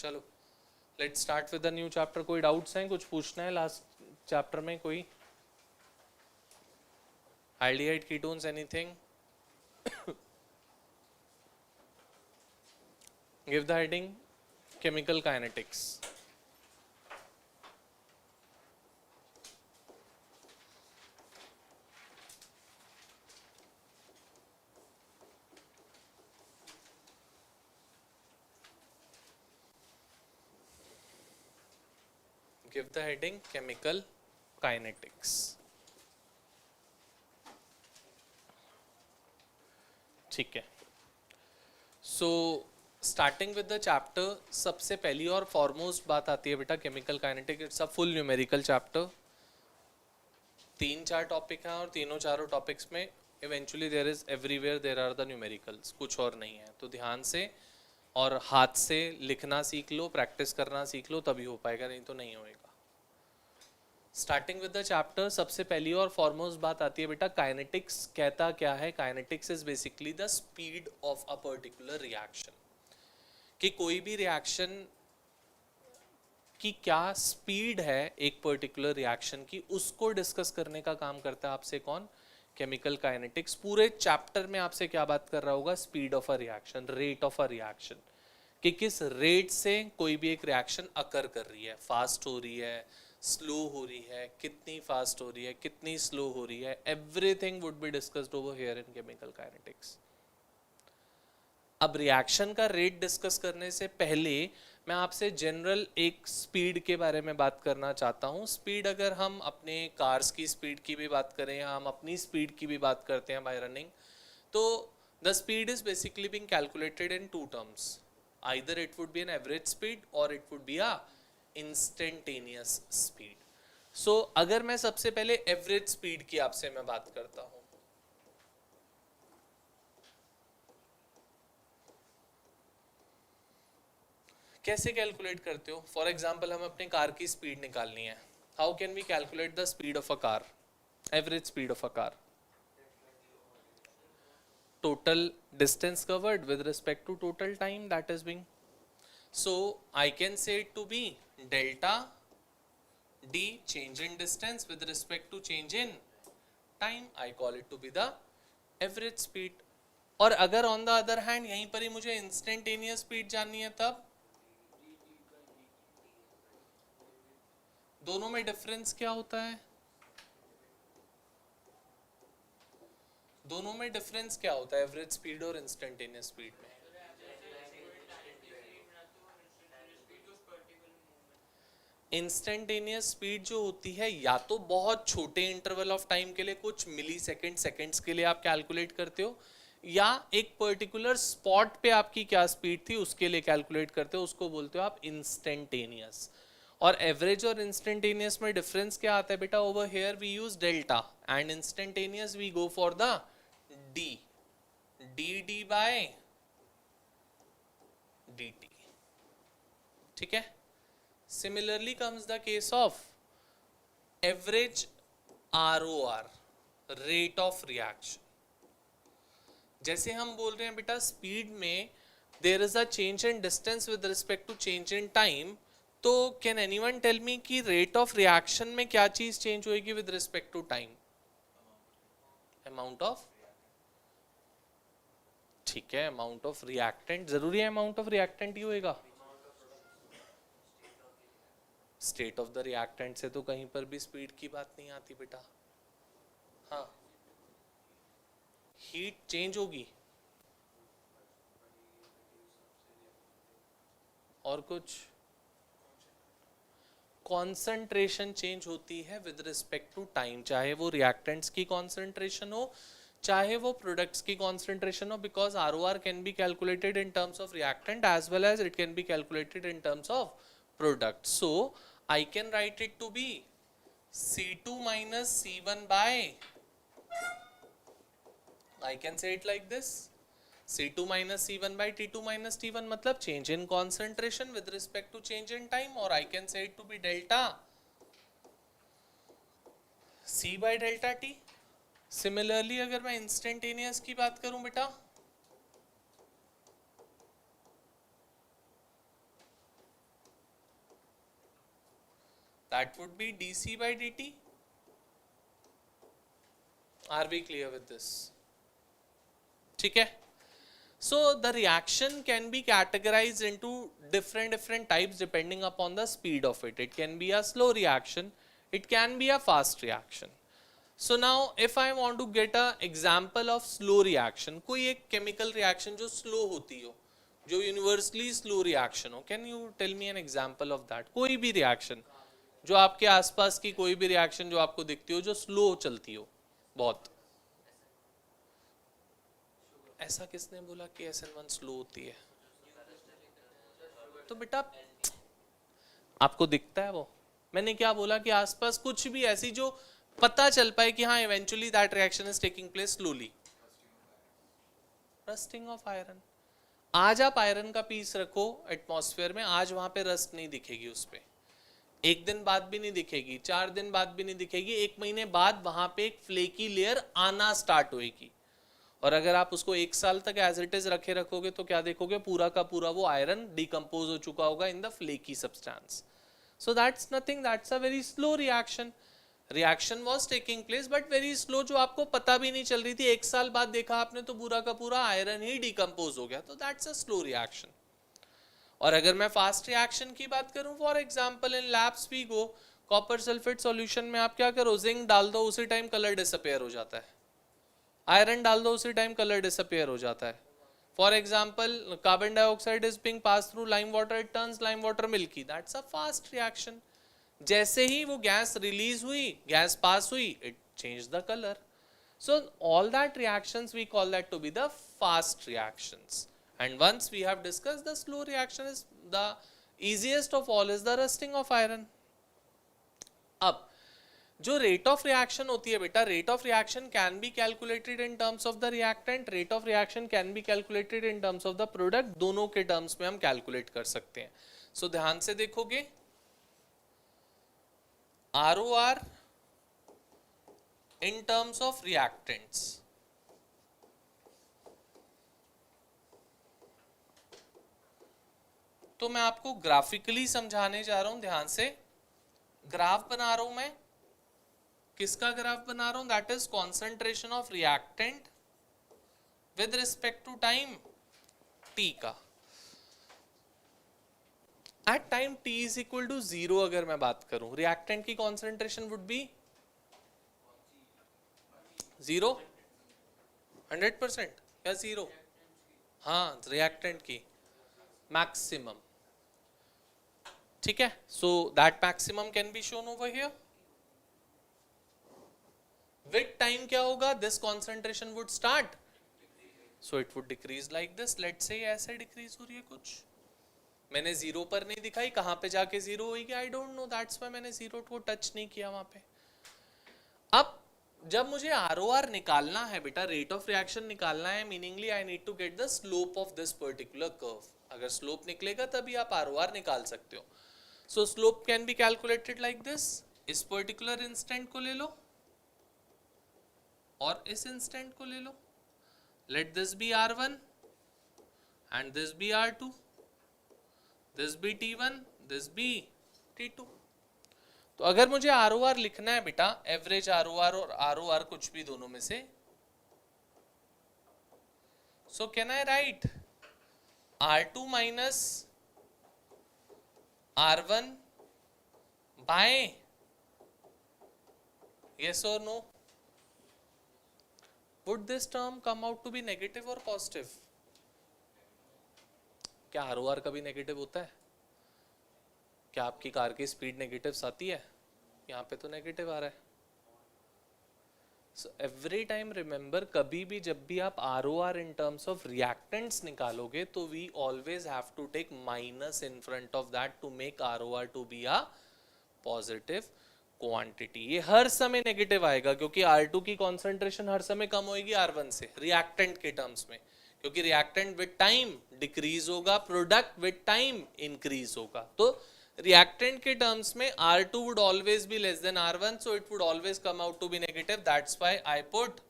चलो let's start with the new chapter. कोई doubts हैं, कुछ पूछना है लास्ट चैप्टर में? कोई aldehyde ketones, anything? Give the heading chemical kinetics. Give the heading chemical kinetics. ठीक है. So starting with the chapter, सबसे पहली और फॉरमोस्ट बात आती है बेटा chemical kinetic. It's a full numerical chapter. 3-4 topic हैं और तीनों चारों टॉपिक्स में eventually there is everywhere there are the numericals, कुछ और नहीं है. तो ध्यान से और हाथ से लिखना सीख लो, प्रैक्टिस करना सीख लो, तभी हो पाएगा, नहीं तो नहीं होएगा. स्टार्टिंग विद द चैप्टर, सबसे पहली और फॉरमोस्ट बात आती है बेटा काइनेटिक्स कहता क्या है. Kinetics is basically the speed of a particular reaction. कि कोई भी रिएक्शन की क्या स्पीड है एक पर्टिकुलर रिएक्शन की, उसको डिस्कस करने का काम करता है आपसे कौन? Chemical kinetics. पूरे चैप्टर में आपसे क्या बात कर रहा होगा? Speed of a reaction, rate of a reaction, कि किस रेट से कोई भी एक रिएक्शन अकर कर रही है. फास्ट हो रही है, स्लो हो रही है, कितनी फास्ट हो रही है, कितनी स्लो हो रही है. Everything would be discussed over here in chemical kinetics. अब रिएक्शन का रेट डिस्कस करने से पहले मैं आपसे जनरल एक स्पीड के बारे में बात करना चाहता हूँ. स्पीड, अगर हम अपने कार्स की स्पीड की भी बात करें या हम अपनी स्पीड की भी बात करते हैं बाय रनिंग, तो the speed is basically being calculated in 2 terms. Either it would be an average speed और it would be a instantaneous speed. So अगर मैं सबसे पहले एवरेज स्पीड की आपसे मैं बात करता हूं, कैसे कैलकुलेट करते हो? फॉर एग्जाम्पल हम अपने कार की स्पीड निकालनी है. How can we calculate the speed of a car, average speed of a car? Total distance covered with respect to total time that is being. So I can say it to be delta d, change in distance with respect to change in time. I call it to be the average speed. और अगर on the other hand यहीं पर ही मुझे instantaneous speed जाननी है, तब दोनों में डिफरेंस क्या होता है? दोनों में डिफरेंस क्या होता है एवरेज स्पीड और इंस्टेंटेनियस स्पीड में? इंस्टेंटेनियस स्पीड जो होती है, या तो बहुत छोटे इंटरवल ऑफ टाइम के लिए, कुछ मिली सेकेंड्स के लिए आप कैलकुलेट करते हो, या एक पर्टिकुलर स्पॉट पे आपकी क्या स्पीड थी उसके लिए कैलकुलेट करते हो, उसको बोलते हो आप इंस्टेंटेनियस. और एवरेज और इंस्टेंटेनियस में डिफरेंस क्या आता है बेटा? Over here we use delta and instantaneous we go for the d, d d by d t. ठीक है. Similarly comes the case of average ROR, rate of reaction. जैसे हम बोल रहे हैं बेटा स्पीड में there is a change in distance with respect to change in time, तो can anyone tell me कि rate of reaction में क्या चीज change होएगी with respect to time? Amount of, ठीक है, amount of reactant. जरूरी है amount of reactant ही होएगा? स्टेट ऑफ द रिएक्टेंट से तो कहीं पर भी स्पीड की बात नहीं आती बेटा. हाँ, हीट चेंज होगी और कुछ कॉन्सेंट्रेशन चेंज होती है विद रिस्पेक्ट टू टाइम, चाहे वो रिएक्टेंट्स की कॉन्सेंट्रेशन हो, चाहे वो प्रोडक्ट्स की कॉन्सेंट्रेशन हो, because ROR can be calculated in terms of reactant as well as it can be calculated in terms of product. So I can write it to be C2 minus C1 by, I can say it like this, C2 minus C1 by T2 minus T1, मतलब change in concentration with respect to change in time, or I can say it to be delta C by delta T. Similarly अगर मैं instantaneous की बात करूं बेटा, that would be dc by dt. Are we clear with this? ठीक है. So the reaction can be categorized into different types depending upon the speed of it. It can be a slow reaction, it can be a fast reaction. So now if I want to get a example of slow reaction, कोई एक chemical reaction जो slow होती हो, जो universally slow reaction हो, can you tell me an example of that? कोई भी reaction जो आपके आसपास की कोई भी reaction जो आपको दिखती हो जो slow चलती हो बहुत. ऐसा किसने बोला कि SN1 स्लो होती है? तो बेटा आपको दिखता है वो. मैंने क्या बोला कि आसपास कुछ भी ऐसी जो पता चल पाए कि हाँ eventually that reaction is taking place slowly. Rusting of iron. आज आप आयरन का पीस रखो एटमॉस्फेयर में, आज वहां पे रस्ट नहीं दिखेगी उस पे. एक दिन बाद भी नहीं दिखेगी, 4 दिन बाद भी नहीं दिखेगी, 1 महीने बाद वहां पे एक फ्लेकी लेयर आना स्टार्ट होएगी. और अगर आप उसको 1 साल तक एज इट इज रखे रखोगे तो क्या देखोगे, पूरा का पूरा वो आयरन डिकम्पोज हो चुका होगा in the flaky substance. So that's nothing, that's a very slow reaction. Reaction was taking place but very slow, जो आपको पता भी नहीं चल रही थी. 1 साल बाद देखा आपने तो पूरा का पूरा आयरन ही डिकम्पोज हो गया. तो दैट्स अ स्लो रिएक्शन. और अगर मैं फास्ट रिएक्शन की बात करूं, for example in labs we go, copper sulphate solution में आप क्या करो, जिंक डाल दो, उसी टाइम कलर डिसअपीयर हो जाता है. आयरन डाल दो, उसी टाइम कलर डिसअपीयर हो जाता है. For example carbon dioxide is being pass through lime water, it turns lime water milky. That's a fast reaction. जैसे ही वो गैस रिलीज हुई, गैस पास हुई, it change the colour. So all that reactions we call that to be the fast reactions. And once we have discussed the slow reaction, is the easiest of all is the rusting of iron. अब जो rate of reaction होती है बेटा, rate of reaction can be calculated in terms of the reactant, rate of reaction can be calculated in terms of the product. दोनों के terms में हम calculate कर सकते हैं. सो ध्यान से देखोगे, ROR in terms of reactants. तो मैं आपको ग्राफिकली समझाने जा रहा हूं, ध्यान से. ग्राफ बना रहा हूं मैं. किसका ग्राफ बना रहा हूं? That is concentration of reactant with respect to time t का. At time t is equal to 0 अगर मैं बात करूं, रिएक्टेंट की कॉन्सेंट्रेशन वुड बी 0, 100% या 0? हाँ, रिएक्टेंट की मैक्सिमम. ठीक है. So that maximum can be shown over here. With time क्या होगा, this concentration would start, so it would decrease like this. Let's say ऐसे डिक्रीज हो रही है कुछ. मैंने 0 पर नहीं दिखाई, कहां पे जाके 0 होगी I don't know, that's why मैंने 0 को टच नहीं किया वहां पे. अब जब मुझे ROR निकालना है बेटा, रेट ऑफ रिएक्शन निकालना है, meaningly I need to get the slope of this particular curve. अगर स्लोप निकलेगा तभी आप ROR निकाल सकते हो. So slope can be calculated like this. इस पर्टिकुलर इंस्टेंट को ले लो और इस इंस्टेंट को ले लो. Let this be R1 and this be R2, this be T1, this be T2. तो अगर मुझे ROR लिखना है बेटा, एवरेज ROR और ROR कुछ भी दोनों में से, so can I write R2 minus R1 by, yes or no? Would this term come out to be negative or positive? क्या ROR कभी नेगेटिव होता है? क्या आपकी कार की स्पीड नेगेटिव आती है? यहाँ पे तो नेगेटिव आ रहा है. सो एवरी टाइम रिमेंबर, कभी भी जब भी आप ROR in terms of reactants निकालोगे तो we always have to take minus in front of that to make ROR to be a positive quantity. ये हर समय नेगेटिव आएगा क्योंकि R2 की कॉन्सेंट्रेशन हर समय कम होगी R1 से, रिएक्टेंट के टर्म्स में, क्योंकि रिएक्टेंट विद टाइम डिक्रीज होगा, प्रोडक्ट विद टाइम इंक्रीज होगा. तो रिएक्टेंट के टर्म्स में R2 would always be less than R1, so it would always come out to be negative. That's why I put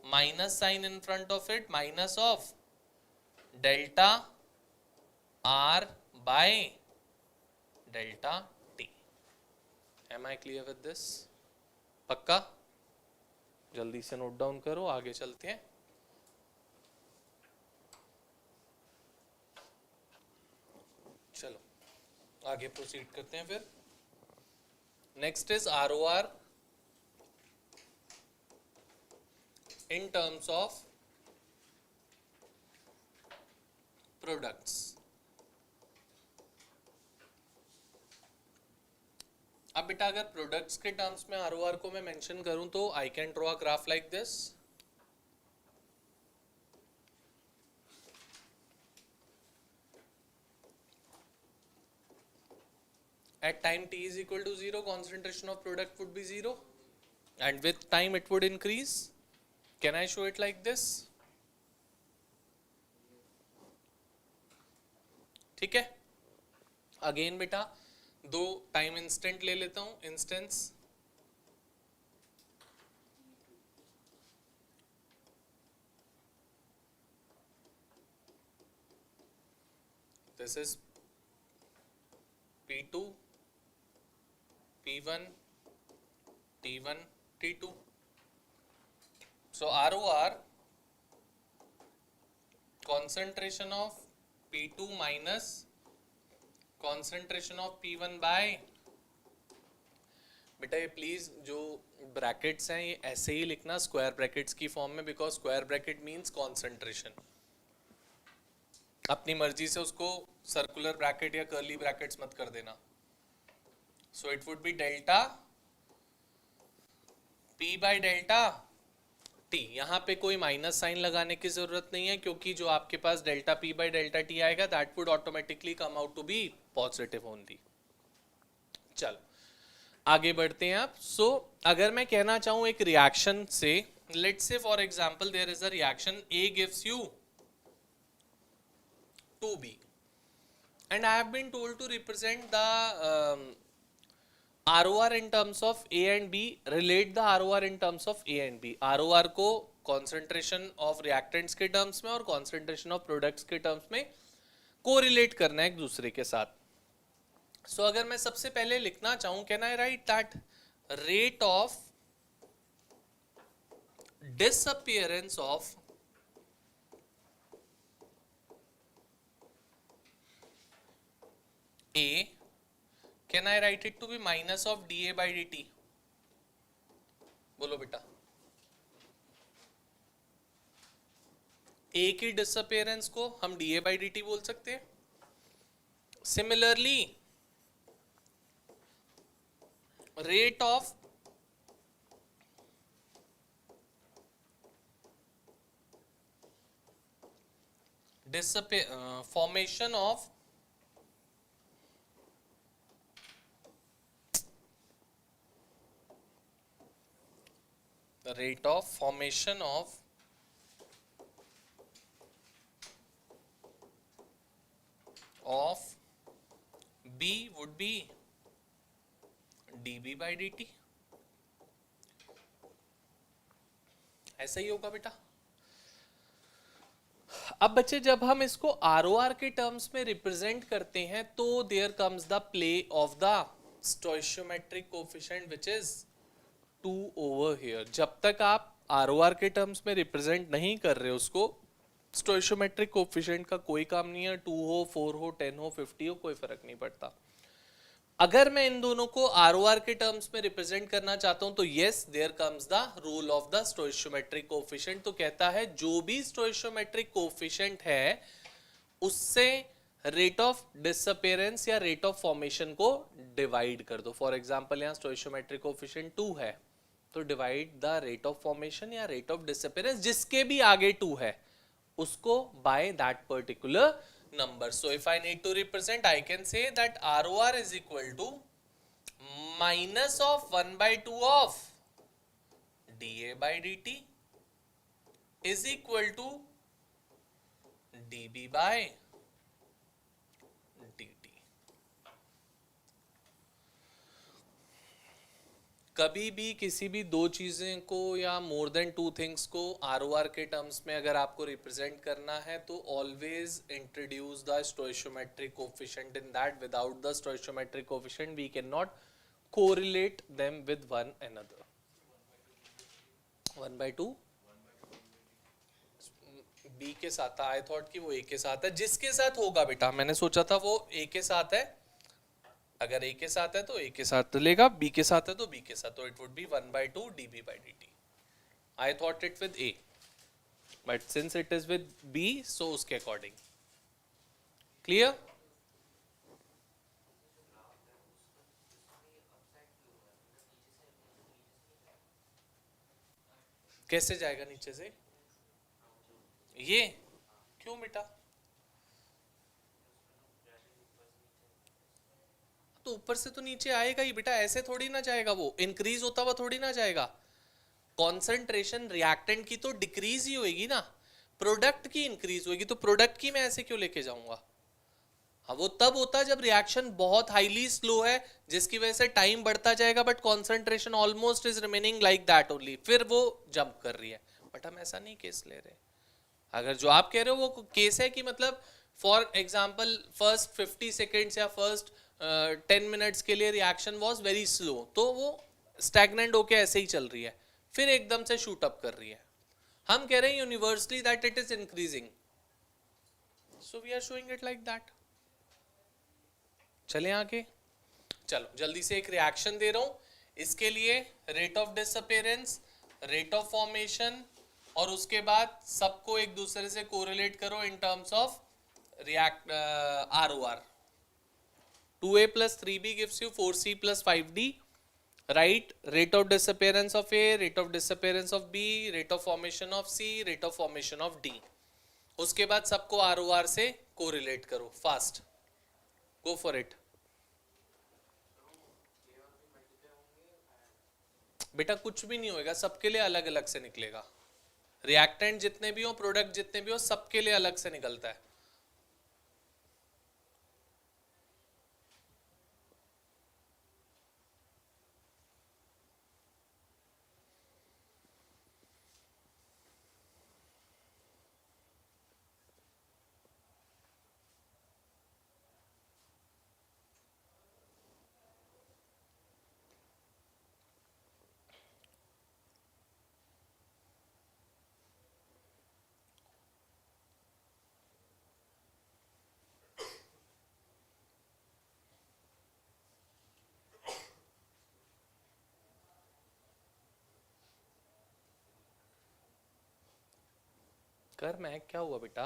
minus sign in front of it, minus of delta R by delta T. Am I clear with this? पक्का? जल्दी से note down करो, आगे चलते हैं। चलो आगे proceed करते हैं फिर। Next is R O R in terms of products। अब बेटा अगर प्रोडक्ट्स के टर्म्स में आरओआर को मैं मेंशन करूं तो I can draw a graph like this. At time t is equal to 0, concentration of product would be 0 and with time it would increase. Can I show it like this? ठीक है। Again बेटा दो time instant ले लेता हूं, instance this is P2, P1, T1, T2. So ROR concentration of P2 minus concentration of P1 by, बेटा ये please जो ब्रैकेट्स हैं ये ऐसे ही लिखना स्क्वायर ब्रैकेट्स की फॉर्म में, because square bracket means concentration. अपनी मर्जी से उसको सर्कुलर ब्रैकेट या कर्ली ब्रैकेट्स मत कर देना। सो it would B delta P by delta T। यहाँ पे कोई माइनस साइन लगाने की जरूरत नहीं है, क्योंकि जो आपके पास delta P by delta T आएगा that would automatically come out to be positive only. चलो आगे बढ़ते हैं आप। सो अगर मैं कहना चाहूँ एक रिएक्शन से, let's say for example there is a reaction A gives you 2B and I have been told to represent the ROR in terms of A and B, relate the ROR in terms of A and B। ROR को concentration of reactants के terms में और concentration of products के terms में correlate करना है एक दूसरे के साथ। सो अगर मैं सबसे पहले लिखना चाहूं, can I right that rate of disappearance of A, can I write it to be minus of dA by dt? बोलो बेटा। A की डिसअपियरेंस को हम dA by dt बोल सकते हैं। Similarly rate of formation of the rate of formation of B would be dB by dt। ऐसा ही होगा बेटा। अब बच्चे जब हम इसको ROR के टर्म्स में रिप्रेजेंट करते हैं तो there comes the play of the stoichiometric coefficient which is 2 over here. जब तक आप ROR के टर्म्स में रिप्रेजेंट नहीं कर रहे उसको, स्टोइशियोमेट्रिक कोएफिशिएंट का कोई काम नहीं है। 2 हो, 4 हो, 10 हो, 50 हो, कोई फर्क नहीं पड़ता। अगर मैं इन दोनों को ROR के टर्म्स में रिप्रेजेंट करना चाहता हूं तो yes there comes the rule of the stoichiometric coefficient. तो कहता है जो भी स्टोइशियोमेट्रिक कोएफिशिएंट है उससे रेट ऑफ डिसअपियरेंस या रेट ऑफ फॉर्मेशन को डिवाइड कर दो। फॉर एग्जांपल यहाँ स्टोइशियोमेट्रिक कोएफिशिएंट 2 है तो divide the rate of formation या रेट ऑफ डिसअपियरेंस जिसके भी आगे 2 है उसको by that particular number। So if I need to represent, I can say that ROR is equal to minus of 1 by 2 of dA by dt is equal to dB by dt। कभी भी किसी भी दो चीजें को या more than 2 things को ROR के टर्म्स में अगर आपको रिप्रेजेंट करना है तो always introduce the stoichiometric coefficient in that. Without the stoichiometric coefficient we can not correlate them with one another. 1/2 B के साथ था, आई थॉट कि वो ए के साथ है, जिसके साथ होगा बेटा, मैंने सोचा था वो ए के साथ है, अगर ए के साथ है तो ए के साथ लेगा, बी के साथ है तो बी के साथ, तो it would B 1/2 dB/dt. I thought it with A, but since it is with B, so उसके according. Clear? कैसे जाएगा नीचे से? ये क्यों बेटा? तो ऊपर से तो नीचे आएगा ही बेटा, ऐसे थोड़ी ना जाएगा, वो इंक्रीज होता हुआ थोड़ी ना जाएगा. कॉन्सेंट्रेशन रिएक्टेंट की तो डिक्रीज ही होगी ना, प्रोडक्ट की इंक्रीज होगी, तो प्रोडक्ट की मैं ऐसे क्यों लेके जाऊंगा? हाँ, वो तब होता है जब रिएक्शन बहुत हाईली स्लो है, जिसकी वजह से टाइम बढ़ता जाएगा but concentration almost is remaining like that only, फिर वो जंप कर रही है. बट हम ऐसा नहीं केस ले रहे. अगर जो आप कह रहे हो वो केस है कि मतलब फॉर एग्जाम्पल फर्स्ट 50 सेकेंड्स या फर्स्ट 10 मिनट्स के लिए रिएक्शन वॉज वेरी स्लो, तो वो स्टैग्नेंट होके ऐसे ही चल रही है, फिर एकदम से शूट अप कर रही है. हम कह रहे हैं universally that it is increasing, so we are showing it like that. चले आगे, चलो जल्दी से एक रिएक्शन दे रहा हूं. इसके लिए rate of disappearance, rate of formation, और उसके बाद सबको एक दूसरे से कोरिलेट करो इन terms of react ROR. 2A plus 3B gives you 4C plus 5D. Right? Rate of disappearance of A, rate of disappearance of B, rate of formation of C, rate of formation of D. उसके बाद सबको ROR से correlate करो. Fast, go for it. बेटा कुछ भी नहीं होएगा, सबके लिए अलग अलग से निकलेगा. रिएक्टेंट जितने भी हो, प्रोडक्ट जितने भी हो, सबके लिए अलग से निकलता है. कर मैं क्या हुआ बेटा?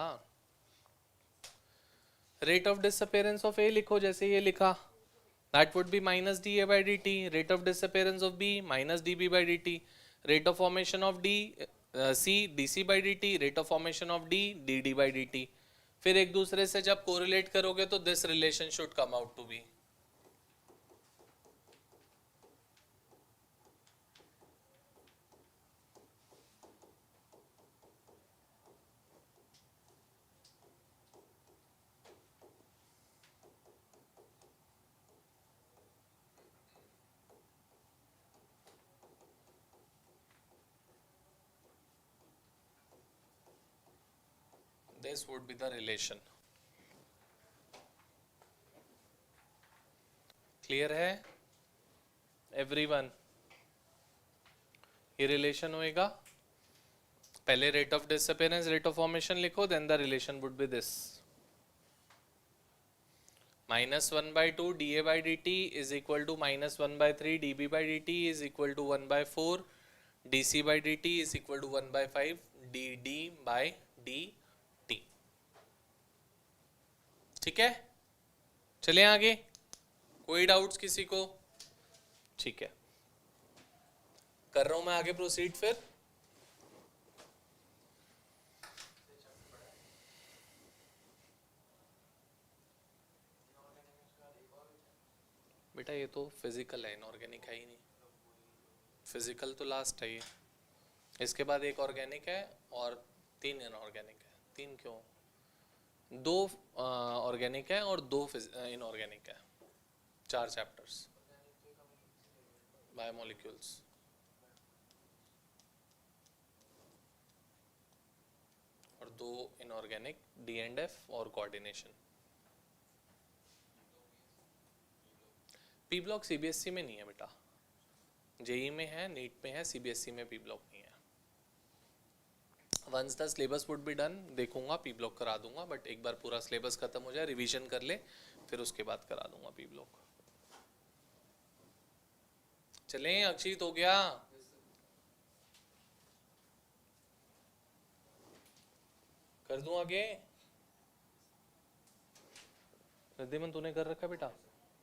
Rate of disappearance of A लिखो, जैसे ये लिखा, that would be minus dA/dt. Rate of disappearance of B minus dB/dt. Rate of formation of D C dC/dt. Rate of formation of D dD/dt. फिर एक दूसरे से जब कोरिलेट करोगे तो this relation should come out to be. This would be the relation. Clear है everyone? ये relation होएगा, पहले rate of disappearance, rate of formation लिखो, then the relation would be this. -1/2 dA/dt is equal to -1/3 dB/dt is equal to 1/4 dC/dt is equal to 1/5 dd/dt. ठीक है, चले आगे. कोई डाउट्स किसी को? ठीक है, कर रहा हूं मैं आगे प्रोसीड. फिर बेटा ये तो फिजिकल है, इनऑर्गेनिक है ही नहीं. फिजिकल तो लास्ट है ये, इसके बाद एक ऑर्गेनिक है और 3 इनऑर्गेनिक है. 3 क्यों? 2 ऑर्गेनिक है और 2 इनऑर्गेनिक है. 4 चैप्टर्स बायोमोलिक्यूल्स. और 2 इनऑर्गेनिक D&F और कोऑर्डिनेशन. पी ब्लॉक सीबीएसई में नहीं है बेटा, जेई में है, नीट में है, सीबीएसई में पी ब्लॉक नहीं है। Once the syllabus would be done देखूंगा पी ब्लॉक करा दूंगा, बट एक बार पूरा सिलेबस खत्म हो जाए, रिवीजन कर ले, फिर उसके बाद करा दूंगा पी ब्लॉक। चलें, अक्षित हो गया? कर दूं आगे? रिद्धिमन तूने कर रखा बेटा,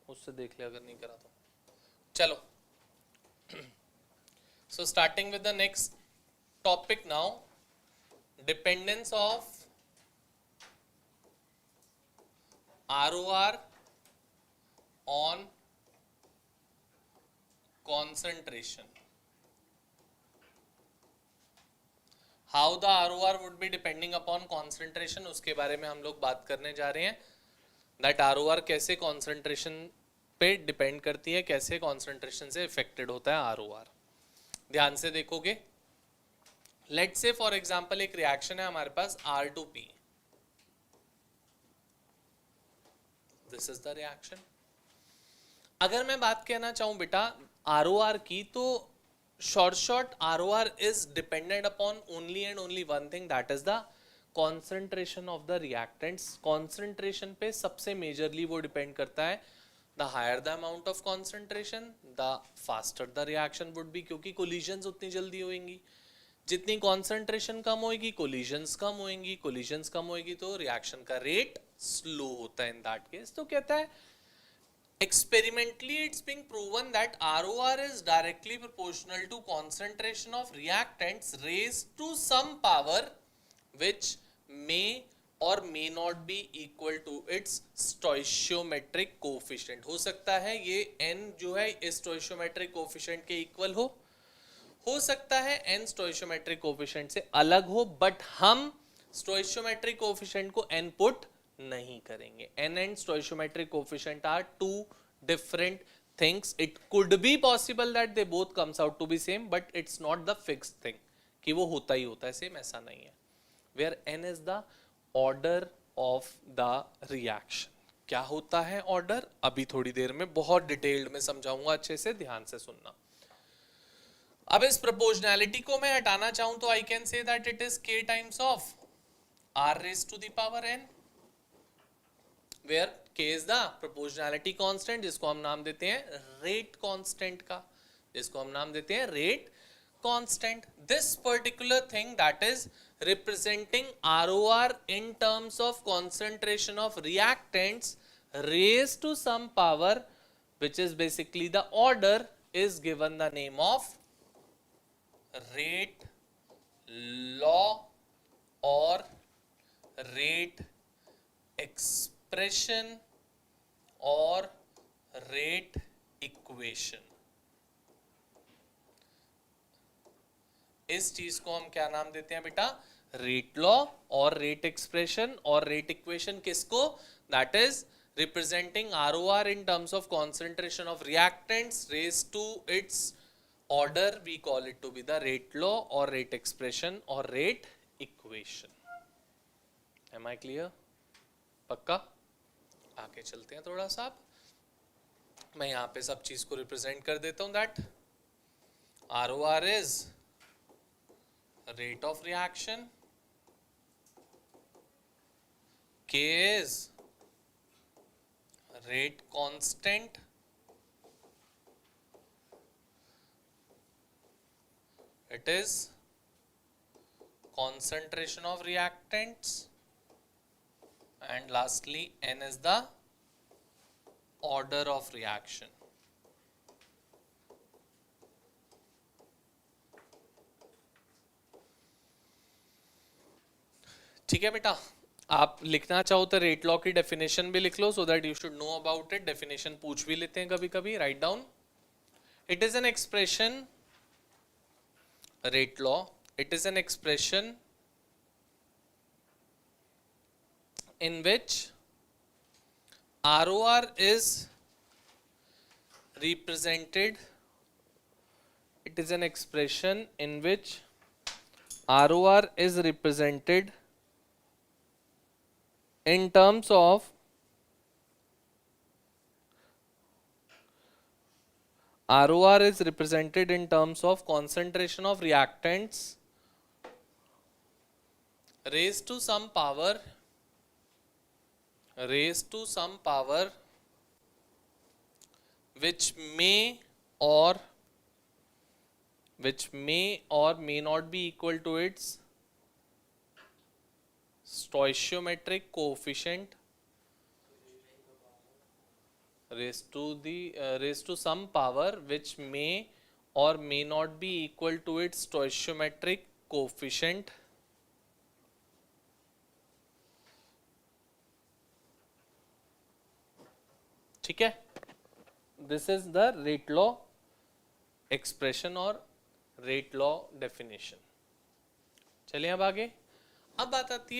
उससे देख ले अगर नहीं करा तो। चलो, so starting with the next topic now, dependence of ROR on concentration. How the ROR would be depending upon concentration, उसके बारे में हम लोग बात करने जा रहे हैं। That ROR कैसे concentration पे डिपेंड करती है, कैसे concentration से affected होता है ROR। ध्यान से देखोगे, लेट्स से फॉर एग्जांपल एक रिएक्शन है हमारे पास R2P, this is the reaction. अगर मैं बात कहना चाहूं बेटा ROR की, तो short ROR is dependent upon only and only one thing, that is the concentration of the reactants. Concentration पे सबसे मेजरली वो डिपेंड करता है। The higher the amount of concentration the faster the reaction would be, क्योंकि collisions उतनी जल्दी होंगी। जितनी कॉन्सेंट्रेशन कम होगी कोलिजन्स कम होंगी, कोलिजन्स कम होगी तो रिएक्शन का रेट स्लो होता है इन दैट केस। तो कहता है experimentally it's being proven that ROR is directly proportional to concentration of reactants raised to some power which may or may not be equal to its stoichiometric coefficient। हो सकता है ये n जो है इस stoichiometric coefficient के equal हो सकता है n stoichiometric coefficient से अलग हो, बट हम stoichiometric coefficient को n पुट नहीं करेंगे। n and stoichiometric coefficient are two different things. It could be possible that they both comes out to be same, but it's not the fixed thing कि वो होता ही होता है same, ऐसा नहीं है। Where n is the order of the reaction। क्या होता है ऑर्डर, अभी थोड़ी देर में बहुत डिटेल्ड में समझाऊंगा, अच्छे से ध्यान से सुनना। अब इस प्रोपोर्शनैलिटी को मैं हटाना चाहूं तो I can say that it is k times of r raise to the power n, where k is the proportionality constant, जिसको हम नाम देते हैं रेट कांस्टेंट का, जिसको हम नाम देते हैं rate constant. This particular thing that is representing ROR in terms of concentration of reactants raised to some power which is basically the order is given the name of rate law or rate expression or rate equation। इस चीज को हम क्या नाम देते हैं बेटा, rate law और रेट एक्सप्रेशन और रेट इक्वेशन। किसको, that is representing ROR in terms of concentration of reactants raised to its order, we call it to be the rate law or rate expression or rate equation। Am I clear? पक्का? आगे चलते हैं थोड़ा सा। मैं यहाँ पे सब चीज को रिप्रेजेंट कर देता हूँ, that ROR is rate of reaction, K is rate constant, it is concentration of reactants, and lastly n is the order of reaction। ठीक है बेटा, आप लिखना चाहो तो रेट लॉ की डेफिनेशन भी लिख लो, so that you should know about it. Definition पूछ भी लेते हैं कभी कभी, write down. It is an expression, rate law, it is an expression in which ROR is represented, it is an expression in which ROR is represented in terms of ROR is represented in terms of concentration of reactants raised to some power which may or may not be equal to its stoichiometric coefficient raised to some power which may or may not be equal to its stoichiometric coefficient ठीक है. This is the rate law expression और rate law definition. चलिए अब आगे. अब बात आती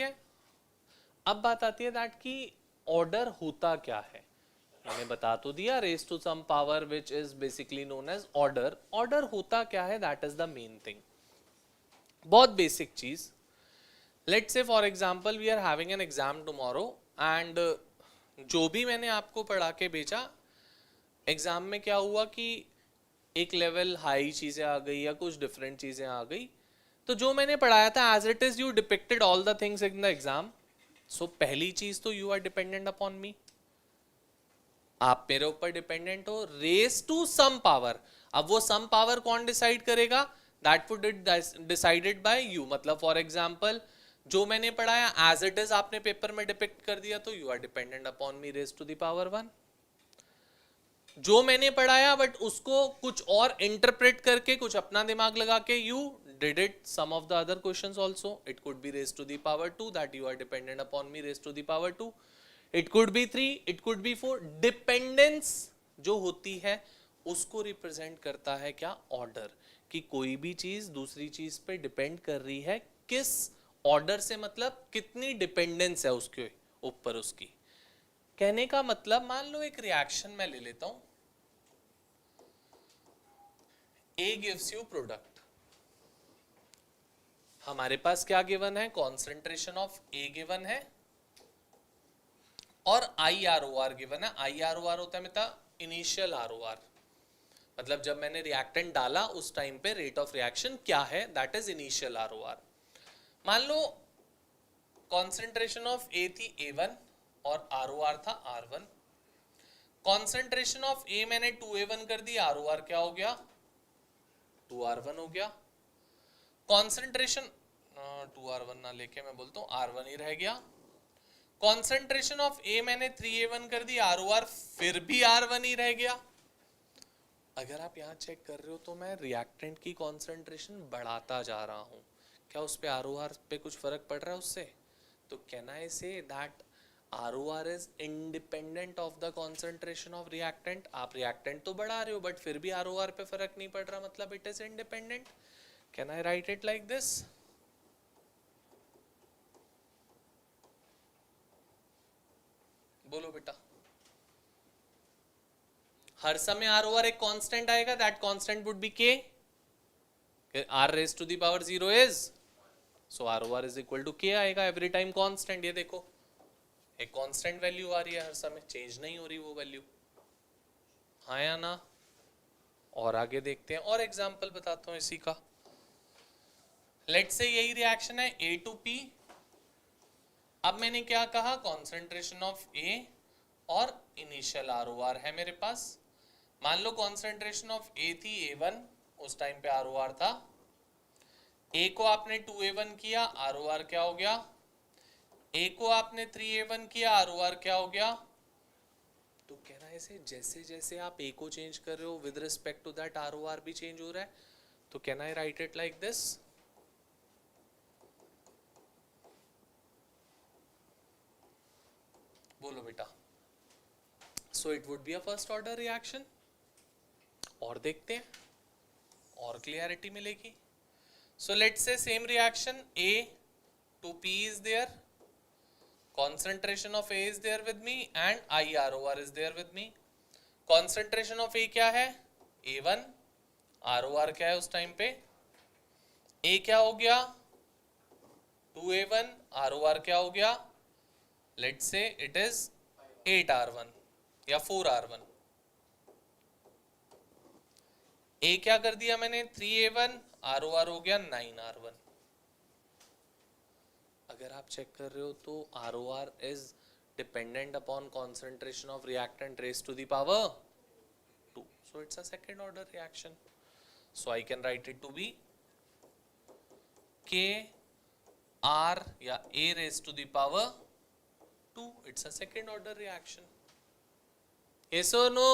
है दैट कि ऑर्डर होता क्या है. मैंने बता तो दिया raise to some power which is basically known as order. Order होता क्या है, that is the main thing. बहुत बेसिक चीज. Let's say for example we are having an exam tomorrow and जो भी मैंने आपको पढ़ा के भेजा, एग्जाम में क्या हुआ कि एक लेवल हाई चीजें आ गई या कुछ डिफरेंट चीजें आ गई. तो जो मैंने पढ़ाया था as it is you depicted all the things in the exam. So पहली चीज तो you are dependent upon me. आप मेरे ऊपर डिपेंडेंट हो. Raise to some power. अब वो सम पावर कौन डिसाइड करेगा, that would decided by you. मतलब फॉर एग्जांपल जो मैंने पढ़ाया एज इट इज आपने पेपर में डिपिक्ट कर दिया, तो you are dependent upon me raise to the power 1. जो मैंने पढ़ाया बट उसको कुछ और इंटरप्रेट करके कुछ अपना दिमाग लगा के you did it some of the other questions also. It could be raised to the power 2, that you are dependent upon me raised to the power 2. It could be 3, it could be 4. Dependence जो होती है उसको represent करता है क्या, order. कि कोई भी चीज दूसरी चीज पे डिपेंड कर रही है किस ऑर्डर से, मतलब कितनी डिपेंडेंस है उसके ऊपर उसकी. कहने का मतलब मान लो एक रिएक्शन मैं ले लेता हूं. A gives you product. हमारे पास क्या गिवन है, कॉन्सेंट्रेशन ऑफ ए गिवन है और IROR गिवन है. IROR होता है मिता इनिशियल ROR. मतलब जब मैंने रिएक्टेंट डाला उस टाइम पे रेट ऑफ रिएक्शन क्या है, दैट इज इनिशियल ROR. मान लो कॉन्सेंट्रेशन ऑफ ए थी A1 और ROR था R1. कॉन्सेंट्रेशन ऑफ ए मैंने 2A1 कर दी, ROR क्या हो गया, 2R1 हो गया. कॉन्सेंट्रेशन 2R1 ना लेके मैं बोलता हूँ R1 ही रह गया. कॉन्सेंट्रेशन ऑफ ए मैंने 3A1 कर दी, ROR फिर भी R1 ही रह गया. अगर आप यहाँ चेक कर रहे हो तो मैं रिएक्टेंट की कॉन्सेंट्रेशन बढ़ाता जा रहा हूँ. क्या उस पे ROR पे कुछ फर्क पड़ रहा है उससे? तो can I say that ROR is independent of the concentration of reactant. आप रिएक्टेंट तो बढ़ा रहे हो बट फिर भी ROR पे फर्क नहीं पड़ रहा, मतलब it is independent. Can I write it like this? बोलो बेटा. हर समय ROR एक कांस्टेंट आएगा, that constant would be K. R raised to the power 0 is, so ROR is equal to K आएगा every time constant. ये देखो एक constant value आ रही है हर समय, चेंज नहीं हो रही वो वैल्यू. हाँ या ना? और आगे देखते हैं और एग्जांपल बताता हूँ इसी का. लेट्स से यही रिएक्शन है A to P. अब मैंने क्या कहा, कॉन्सेंट्रेशन ऑफ A और इनिशियल ROR है मेरे पास. मान लो कॉन्सेंट्रेशन ऑफ A थी A1, उस टाइम पे ROR था. A को आपने 2A1 किया, ROR क्या हो गया. A को आपने 3A1 किया, ROR क्या हो गया. तो कहना ऐसे जैसे जैसे आप A को चेंज कर रहे हो with respect to that ROR भी चेंज हो रहा है. तो can I write it like this. बोलो बेटा. So it would be a first order reaction. और देखते हैं और क्लियरिटी मिलेगी. So let's say same reaction A to P is there. Concentration of A is there with me and IROR is there with me. Concentration of A क्या है, A1. ROR क्या है उस टाइम पे, A क्या हो गया 2A1, ROR क्या हो गया, let's say it is 8R1 या 4R1. ए क्या कर दिया मैंने 3A1, ROR हो गया 9R1। अगर आप चेक कर रहे हो तो ROR is dependent upon concentration of reactant raise to the power 2, so it's a second order reaction, so I can write it to be K R या A raised to the power 2, it's a second order reaction, yes or no?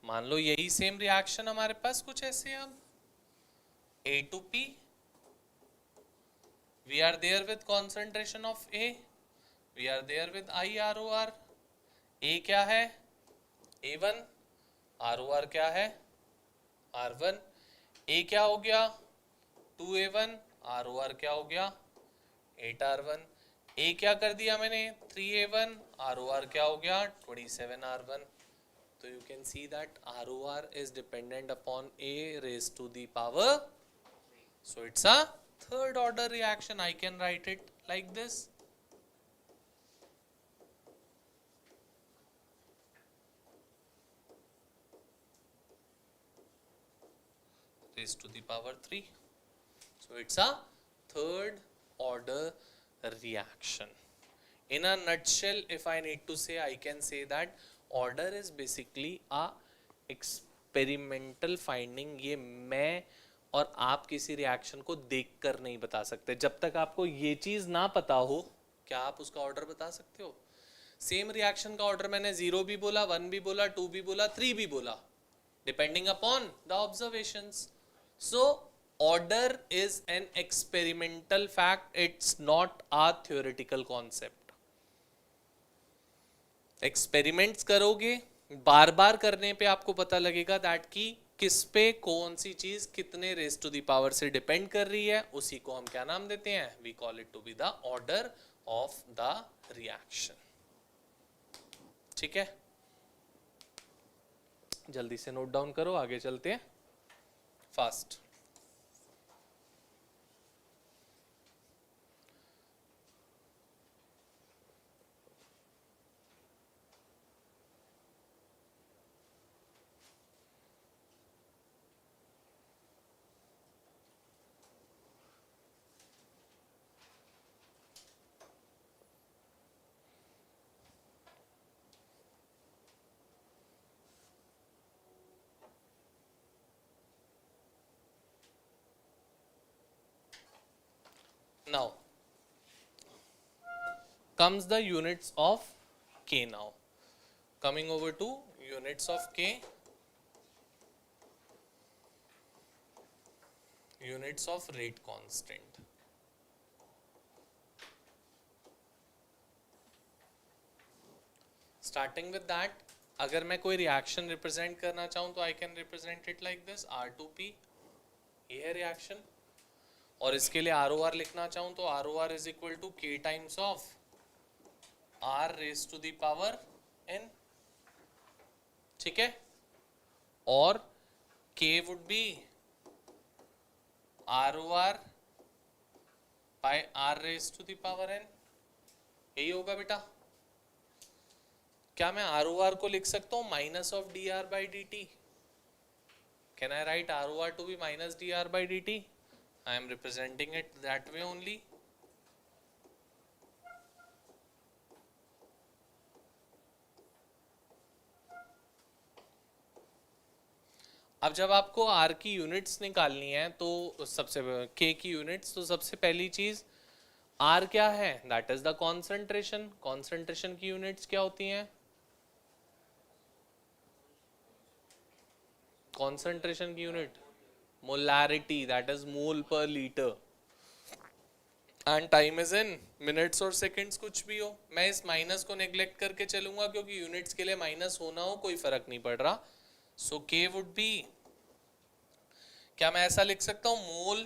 मान लो यही same reaction हमारे पास कुछ ऐसे है, अब A to P, we are there with concentration of A, we are there with IROR, A क्या है A1, ROR क्या है R1, A क्या हो गया 2A1, ROR क्या हो गया 8R1, A क्या कर दिया मैंने 3A1, ROR क्या हो गया 27R1, so you can see that ROR is dependent upon A raised to the power, so it's a third order reaction, I can write it like this. Raised to the power 3, so it's a third order reaction. In a nutshell, if I need to say, I can say that order is basically a experimental finding. ये मैं और आप किसी reaction को देखकर नहीं बता सकते, जब तक आपको ये चीज ना पता हो क्या आप उसका ऑर्डर बता सकते हो? सेम रिएक्शन का ऑर्डर मैंने 0 भी बोला, 1 भी बोला, 2 भी बोला, 3 भी बोला, depending upon the observations. So order is an experimental fact, it's not a theoretical concept. Experiments करोगे, बार बार करने पे आपको पता लगेगा दैट कि किस पे कौन सी चीज कितने रेज टू द पावर से डिपेंड कर रही है, उसी को हम क्या नाम देते हैं, we call it to be the order of the reaction. ठीक है, जल्दी से नोट डाउन करो, आगे चलते हैं fast. Now comes the units of K. Now coming over to units of K, units of rate constant. Starting with that, अगर मैं कोई रिएक्शन रिप्रेजेंट करना चाहूँ तो I can represent it like this, R2P, ये है रिएक्शन, और इसके लिए ROR लिखना चाहूँ तो ROR is equal to K times of R raise to the power N. ठीक है, और K would be ROR by R raise to the power N. यही होगा बेटा. क्या मैं ROR को लिख सकता हूँ minus of dr by dt? Can I write ROR to be minus dr by dt? I am representing it that way only. अब जब आपको R की यूनिट्स निकालनी है तो सबसे K की यूनिट्स, तो सबसे पहली चीज R क्या है, that is the concentration. Concentration की यूनिट्स क्या होती हैं? कॉन्सेंट्रेशन की unit molarity, that is mole per litre, and time is in minutes और सेकंड्स. कुछ भी हो, मैं इस माइनस को नेग्लेक्ट करके चलूंगा क्योंकि यूनिट्स के लिए माइनस होना हो कोई फर्क नहीं पड़ रहा. सो K वुड बी, क्या मैं ऐसा लिख सकता हूं, mole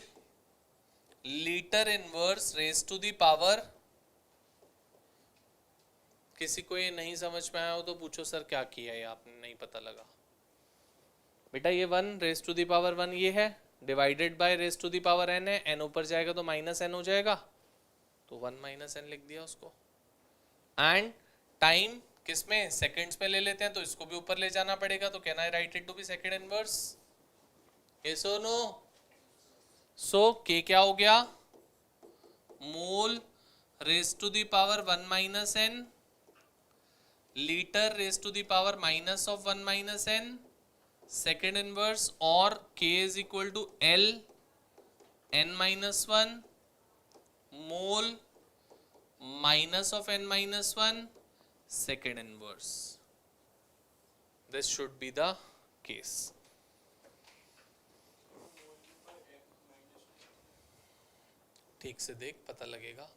litre inverse raise to the power. किसी को ये नहीं समझ में आया हो तो पूछो सर क्या किया है, आपने नहीं पता लगा. बेटा ये 1 रेज टू द पावर 1 ये है, divided by raise to the power n है, n ऊपर जाएगा तो माइनस n हो जाएगा, तो 1 माइनस n लिख दिया उसको. एंड टाइम किस में, सेकंड्स में ले लेते हैं, तो इसको भी ऊपर ले जाना पड़ेगा, तो can I write it to be second inverse. Yes और नो? सो के क्या हो गया? Mole raise to the power 1 minus n, litre raise to the power minus of 1 minus n, second inverse, और k is equal to L n minus 1 mole minus of n minus 1 second inverse. This should be the case. ठीक से देख, पता लगेगा.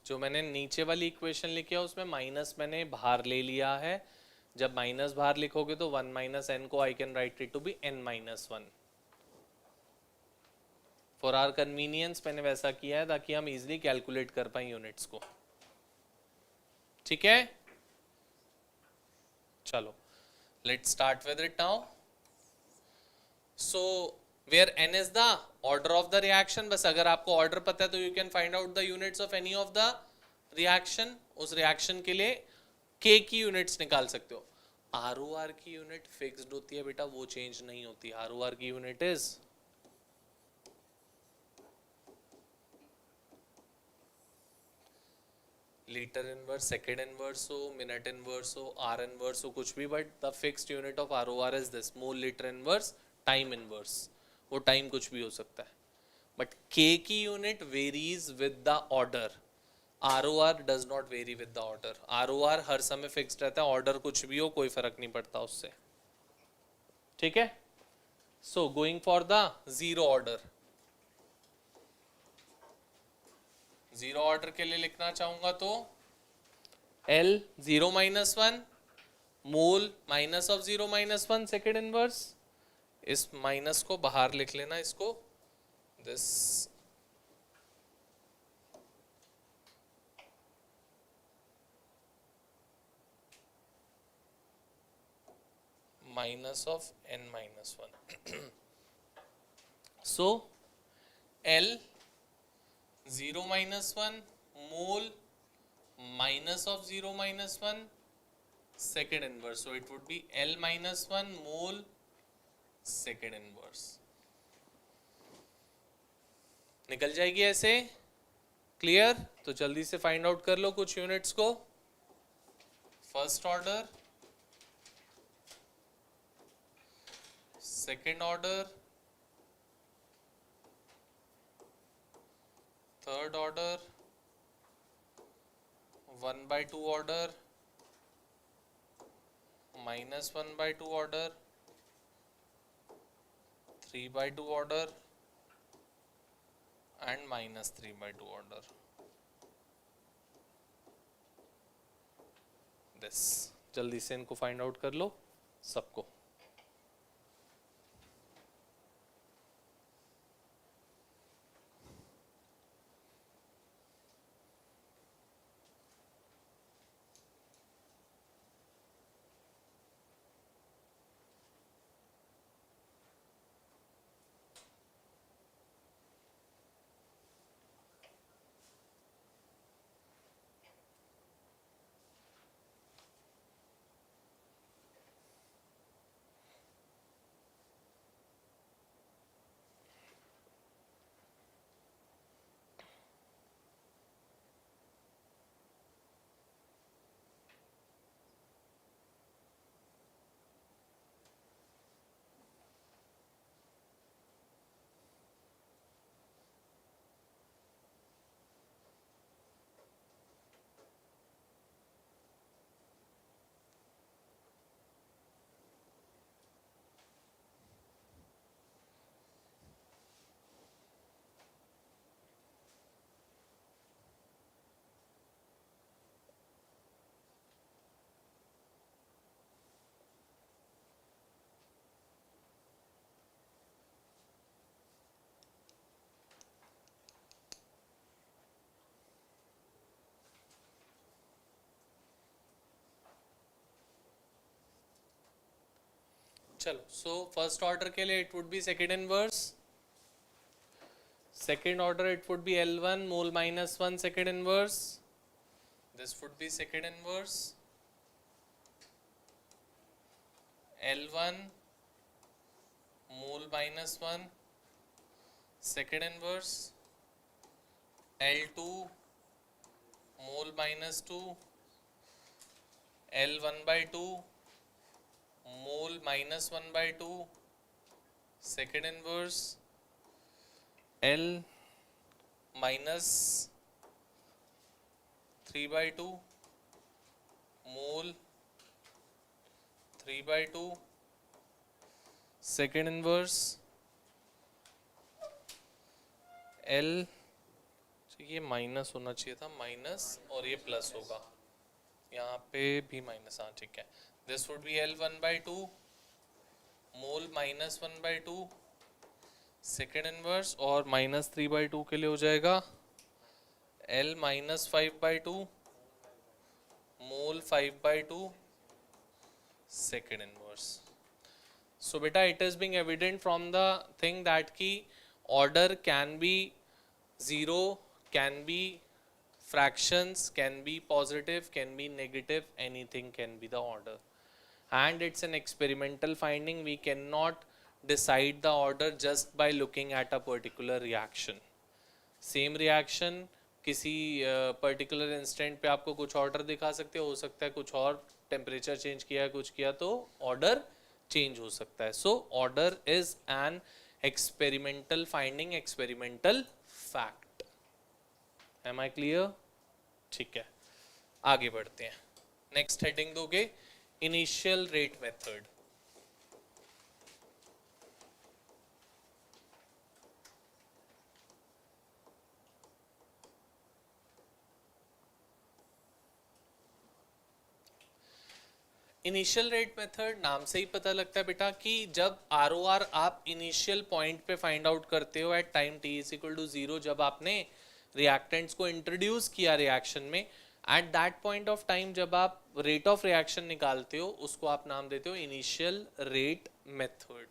जो मैंने नीचे वाली इक्वेशन लिखी है उसमें माइनस मैंने बाहर ले लिया है. जब माइनस बाहर लिखोगे तो 1 माइनस एन को I can write it to be n minus 1. For our convenience मैंने वैसा किया है ताकि हम इजिली कैलकुलेट कर पाए यूनिट्स को. ठीक है, चलो let's start with it now. So where n is the order of the reaction. बस अगर आपको ऑर्डर पता है तो you can find out the units of any of the reaction. उस रिएक्शन के लिए k की यूनिट्स निकाल सकते हो. ROR की यूनिट फिक्स्ड होती है बेटा, वो चेंज नहीं होती. ROR की unit is litre inverse, second inverse हो, मिनट इनवर्स हो, आर इनवर्स हो, कुछ भी, but the fixed unit of ROR is this, mole litre inverse time inverse. वो टाइम कुछ भी हो सकता है. बट k की unit varies with the order. ROR does not very with the order. ROR हर समय फिक्स्ड रहता है, ऑर्डर कुछ भी हो कोई फर्क नहीं पड़ता उससे. ठीक है. So going for the zero order. Zero order के लिए लिखना चाहूंगा तो L 0 minus 1 mole minus of 0 minus 1 second inverse. इस माइनस को बाहर लिख लेना, इसको this minus of n minus 1. So L 0 minus 1 mole minus of 0 minus 1 second inverse. So it would B L minus 1 mole second inverse. निकल जाएगी ऐसे. Clear? तो जल्दी से फाइंड आउट कर लो कुछ यूनिट्स को. First order, second order, third order, 1/2 order, -1/2 order, 3/2 order and -3/2 order. This जल्दी से इनको फाइंड आउट कर लो सबको. चलो, सो फर्स्ट ऑर्डर के लिए it would B second inverse. Second order it would B L1 mole -1 second inverse. This would B second inverse. L1 mole minus 1 second inverse, L2 mole minus 2, L1 by 2 mole minus 1 by 2 second inverse, L minus 3 by 2 mole 3 by 2 second inverse, L, ये minus होना चाहिए था, minus, और ये plus होगा, यहाँ पे भी माइनस, हाँ ठीक है, this would B L1 by 2 mole minus 1 by 2 second inverse, और माइनस 3 by 2 के लिए हो जाएगा L minus 5 by 2 mole 5 by 2 second inverse. So beta, it is being evident from the thing that ki order can be 0, can be fractions, can be positive, can be negative, anything can be the order, and it's an experimental finding. We cannot decide the order just by looking at a particular reaction. Same reaction किसी particular instant पे आपको कुछ order दिखा सकते हो सकता है कुछ और टेम्परेचर चेंज किया कुछ किया तो ऑर्डर चेंज हो सकता है. So order is an experimental finding, experimental fact. Am I clear? ठीक है, आगे बढ़ते हैं. नेक्स्ट हेडिंग दोगे, initial rate method. Initial rate method नाम से ही पता लगता है बेटा कि जब ROR आप इनिशियल पॉइंट पे फाइंड आउट करते हो at time t is equal to 0, जब आपने रिएक्टेंट्स को इंट्रोड्यूस किया रिएक्शन में, at that point of time जब आप रेट ऑफ रिएक्शन निकालते हो उसको आप नाम देते हो इनिशियल रेट मेथड.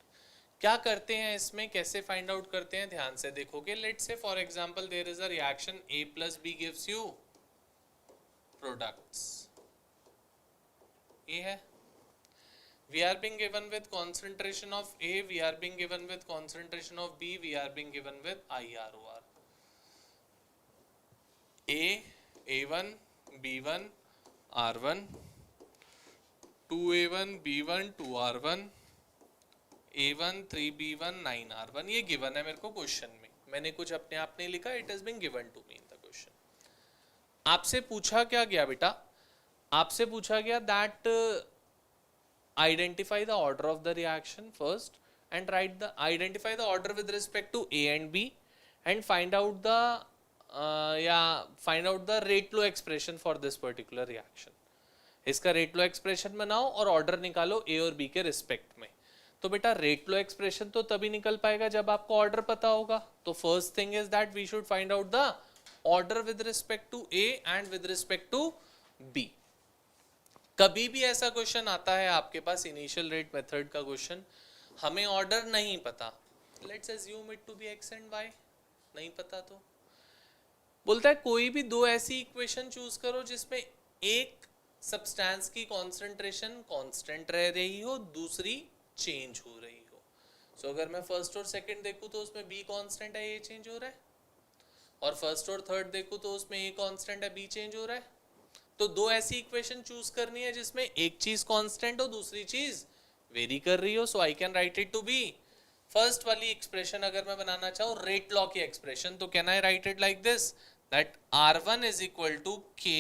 क्या करते हैं इसमें, कैसे फाइंड आउट करते हैं, ध्यान से देखोगे. Let's say for example there is a reaction A plus B gives you products. ये है, we are being given with concentration of A, we are being given with concentration of B, we are being given with IROR. A, A1, B1, R1, 2A1, B1, 2R1, A1, 3B1, 9R1. ये given है मेरे को question में, मैंने कुछ अपने आप नहीं लिखा, it is being given to me in the question. आपसे पूछा क्या गया बेटा, आपसे पूछा गया that identify the order of the reaction first and write the identify the order with respect to A and B and find out the find out the rate law expression for this particular reaction. इसका rate law expression बनाओ और order निकालो A और B के respect में. तो बेटा rate law expression तो तभी निकल पाएगा जब आपको ऑर्डर पता होगा. तो first thing is that we should find out the order with respect to A and with respect to B. कभी भी ऐसा क्वेश्चन आता है आपके पास इनिशियल रेट मेथड का क्वेश्चन, हमें ऑर्डर नहीं पता, let's assume it to be x and y, नहीं पता तो बोलता है कोई भी दो ऐसी इक्वेशन चूज करो जिसमें एक सब्सटेंस की कॉन्सेंट्रेशन कांस्टेंट रह रही हो, दूसरी चेंज हो रही हो. सो अगर मैं फर्स्ट और सेकंड देखूं तो उसमें B कांस्टेंट है, A चेंज हो रहा है, और फर्स्ट और थर्ड देखूं तो उसमें A कांस्टेंट है, B चेंज हो रहा है. तो दो ऐसी इक्वेशन चूज करनी है जिसमें एक चीज कांस्टेंट हो, दूसरी चीज वेरी कर रही हो. So I can write it to be first वाली एक्सप्रेशन. अगर मैं बनाना चाहूँ रेट लॉ की एक्सप्रेशन, तो can I write it like this that R1 is equal to K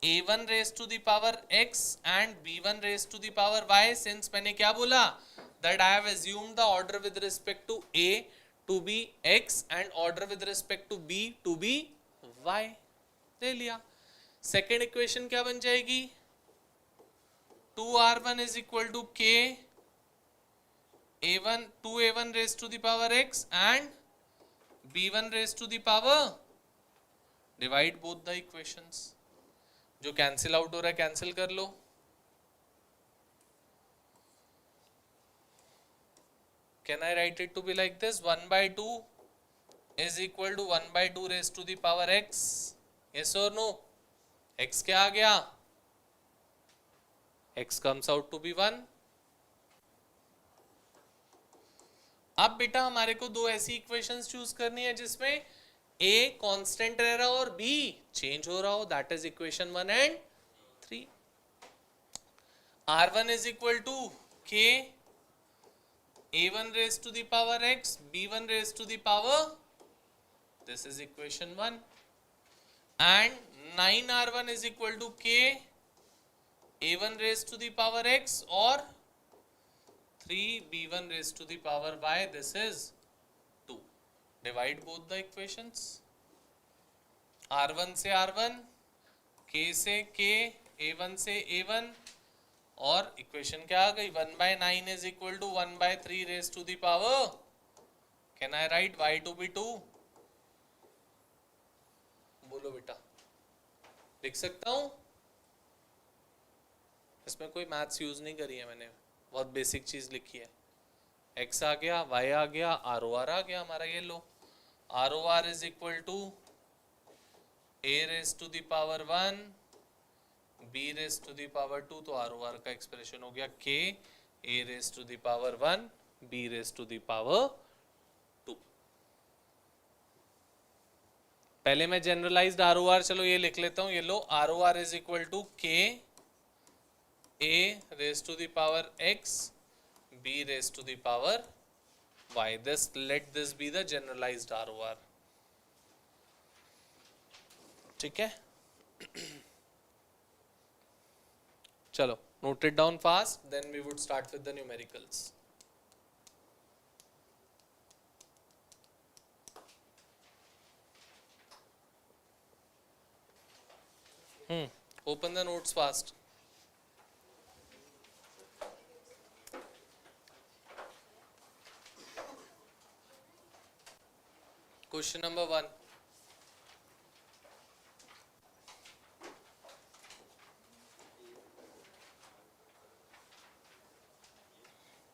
A1 raise to the power x and B1 raise to the power y. Since मैंने क्या बोला that I have assumed the order with respect to A to be x and order with respect to B to be y, ले लिया. Second equation क्या बन जाएगी, 2R1 is equal to K A1 2A1 raise to the power x and B1 raise to the power, divide both the equations. जो cancel out हो रहा है cancel कर लो. Can I write it to be like this 1/2 is equal to 1/2 raise to the power x. Yes और no, x क्या आ गया, x comes out to be 1. अब बेटा हमारे को दो ऐसी इक्वेशंस चूज करनी है जिसमें a कांस्टेंट रह रहा हो और b चेंज हो रहा हो, that is equation 1 and 3. r1 is equal to k a1 raised to the power x b1 raised to the power, this is equation 1, and 9r1 is equal to k a1 raised to the power x or 3b1 raised to the power y, this is 2. Divide both the equations, r1 से r1, k से k, a1 से a1, और equation क्या आ गई 1/9 is equal to 1/3 raised to the power, can I write y to be 2? बोलो बेटा, लिख सकता हूं? इसमें कोई मैथ्स यूज नहीं करी है मैंने, बहुत बेसिक चीज लिखी है. x आ गया, y आ गया, ROR आ गया हमारा, ये लो ROR is equal to a raised to the power 1 b raised to the power 2, तो ROR का एक्सप्रेशन हो गया k a raised to the power 1 b raised to the power 2. पहले मैं जनरलाइज्ड ROR चलो ये लिख लेता हूं, ये लो ROR is equal to k a raised to the power x b raised to the power y. This let this be the generalized ROR. ठीक है, चलो note it down fast, then we would start with the numericals. Open the notes fast. Question number 1.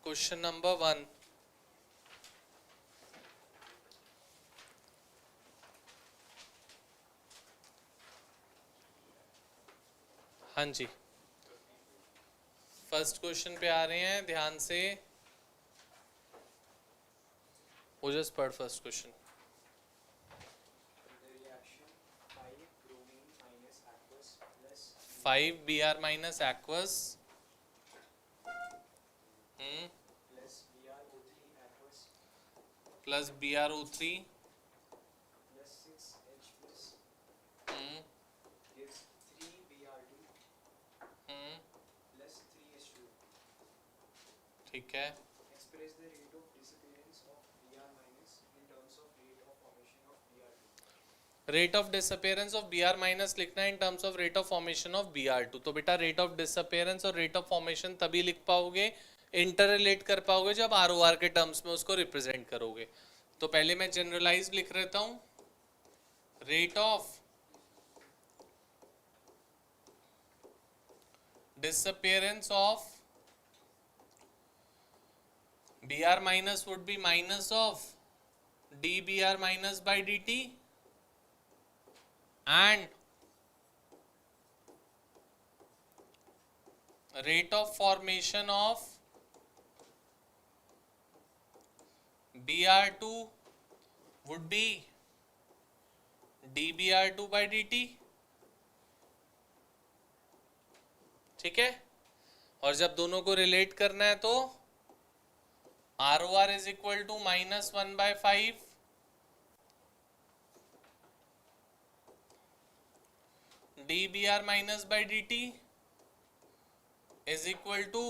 Question number 1. हाँ जी, first question पे आ रहे हैं, ध्यान से वो जस्ट पढ़ first question. 5 Br minus aqueous plus BrO3 plus 6H plus gives 3Br2 plus 3H2. ठीक है, Express the rate of disappearance of Br minus in terms of rate of formation of Br2. Rate of disappearance of Br minus लिखना है इन terms of rate of formation of Br2. तो बेटा rate of disappearance और rate of formation तभी लिख पाओगे, inter relate कर पाओगे जब ROR के टर्म्स में उसको रिप्रेजेंट करोगे. तो पहले मैं जनरलाइज लिख रहता हूं, rate of disappearance of Br minus would be minus of dBr minus by dt and rate of formation of Br2 would be dBr2 by dt. ठीक है, और जब दोनों को रिलेट करना है तो ROR is equal to -1/5 dBr minus by dt is equal to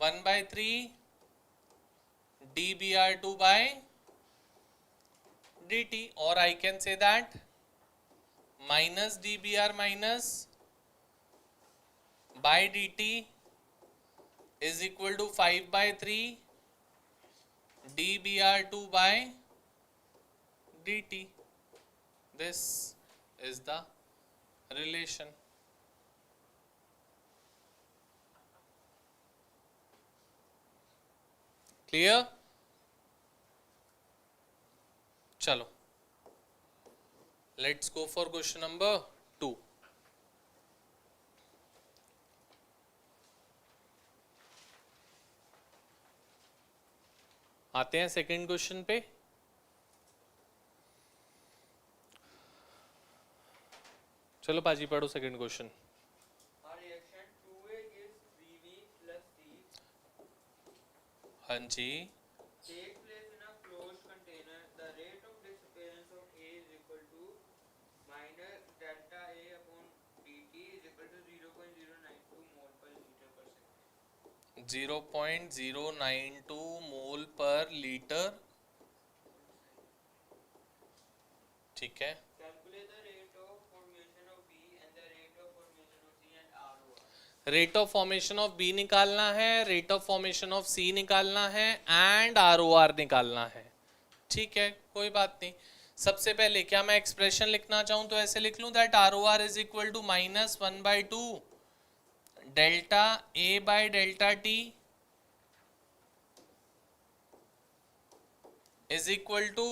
1/3 dBr2 by dt, or I can say that minus dBr minus by dt is equal to 5/3 dBr2 by dt. This is the relation. Clear? चलो, let's go for question number 2. आते हैं second question पे। चलो पाजी पढ़ो second question. A reaction 2A gives 3B plus C हाँ जी, take place in a closed container. The rate of disappearance of A is equal to minus delta A upon dt is equal to 0.092 mole per liter per second. 0.092 mole per litre. ठीक है, Calculate the rate of formation of B and the rate of formation of C and ROR. Rate of formation of B निकालना है, rate of formation of C निकालना है and ROR निकालना है। ठीक है, कोई बात नहीं। सबसे पहले क्या मैं एक्सप्रेशन लिखना चाहूं तो ऐसे लिख लूं that ROR is equal to -1/2 delta A by delta t is equal to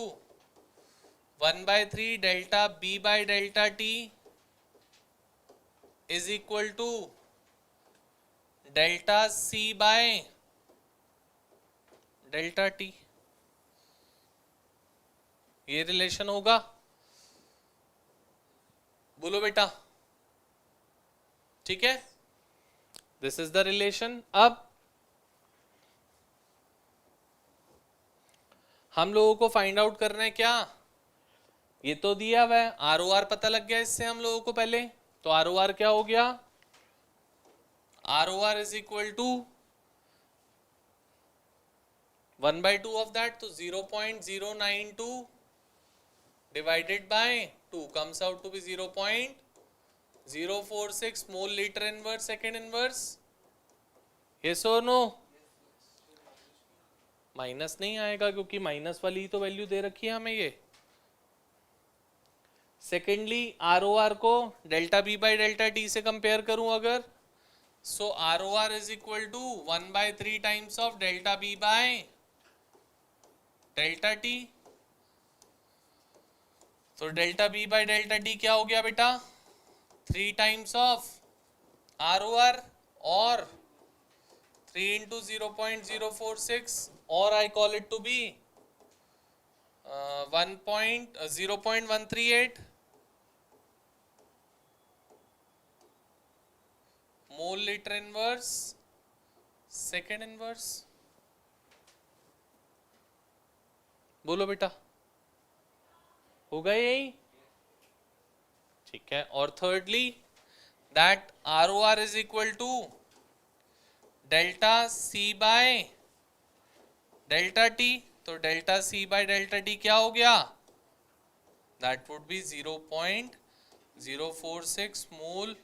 1/3 delta B by delta t is equal to delta C by delta t. ये रिलेशन होगा, बोलो बेटा। ठीक है, दिस इज द रिलेशन। अब हम लोगों को फाइंड आउट करना है क्या, ये तो दिया हुआ है, आर ओ आर पता लग गया इससे हम लोगों को पहले। तो आर ओ आर क्या हो गया, R O R is equal to 1/2 of that, तो 0.092 divided by 2 comes out to be 0.046 mole liter inverse second inverse. Yes or no? Minus नहीं आएगा क्योंकि माइनस वाली तो वैल्यू दे रखी है हमें ये। सेकेंडली आर ओ आर को delta B by delta T से कंपेयर करूं अगर, so R O R is equal to 1/3 times of delta B by delta T. तो delta B by delta T क्या हो गया बेटा, 3 times of R O R और 3 इंटू 0.046 और I call it to be 0.138 mole litre inverse second inverse. बोलो बेटा, होगा यही? ठीक है, और thirdly that R O R is equal to delta C by delta T. तो delta C by delta T क्या हो गया, that would be 0.046 mole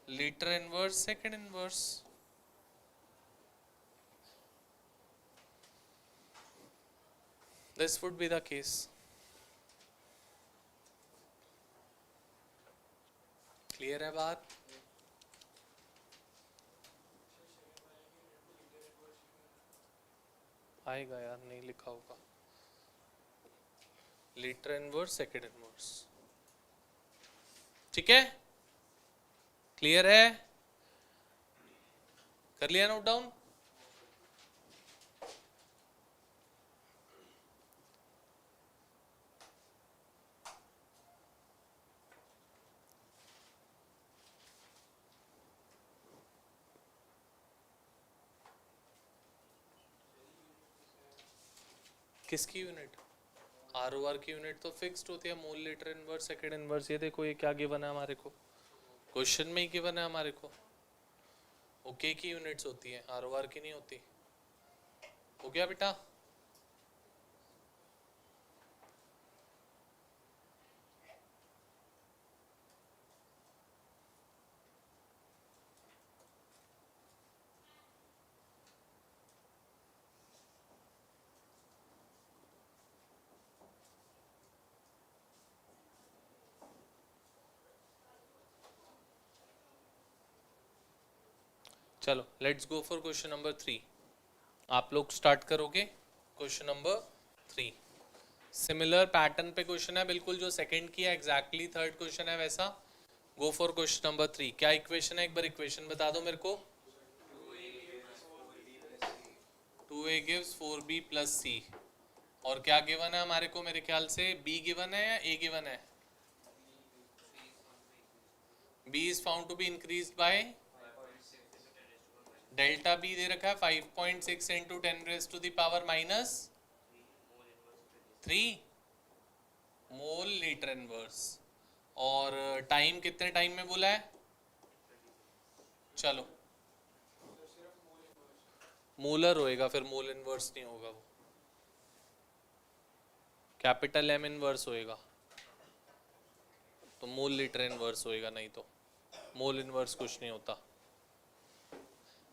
litre inverse second inverse. This would be the case. Clear है बात? आएगा यार, नहीं लिखा होगा, लीटर इनवर्स सेकेंड इनवर्स। ठीक है, क्लियर है? कर लिया नोट डाउन? किसकी यूनिट? आर ओ आर की यूनिट तो फिक्स्ड होती है, मोल लीटर इनवर्स सेकेंड इनवर्स। ये देखो ये क्या गिवन है हमारे को, क्वेश्चन में ही गिवन है हमारे को। ओके की यूनिट्स होती है, आर ओ आर की नहीं होती। हो गया बेटा? चलो let's go for question number 3। आप लोग स्टार्ट करोगे क्वेश्चन नंबर 3। सिमिलर पैटर्न पे क्वेश्चन है बिल्कुल, जो सेकंड की है एग्जैक्टली थर्ड क्वेश्चन है वैसा। Go for question number 3। क्या इक्वेशन है, एक बार इक्वेशन बता दो मेरे को। 2a gives 4b plus c। और क्या गिवन है हमारे को, मेरे ख्याल से b गिवन है या a गिवन है? b is found to be increased by delta b दे रखा है 5.6 into 10 raise to the power minus 3 mole litre inverse. और टाइम कितने टाइम में बोला है? चलो मोलर होएगा, फिर मोल इनवर्स नहीं होगा, वो कैपिटल एम इनवर्स होएगा, तो मोल लीटर इनवर्स होएगा, नहीं तो मोल इनवर्स कुछ नहीं होता।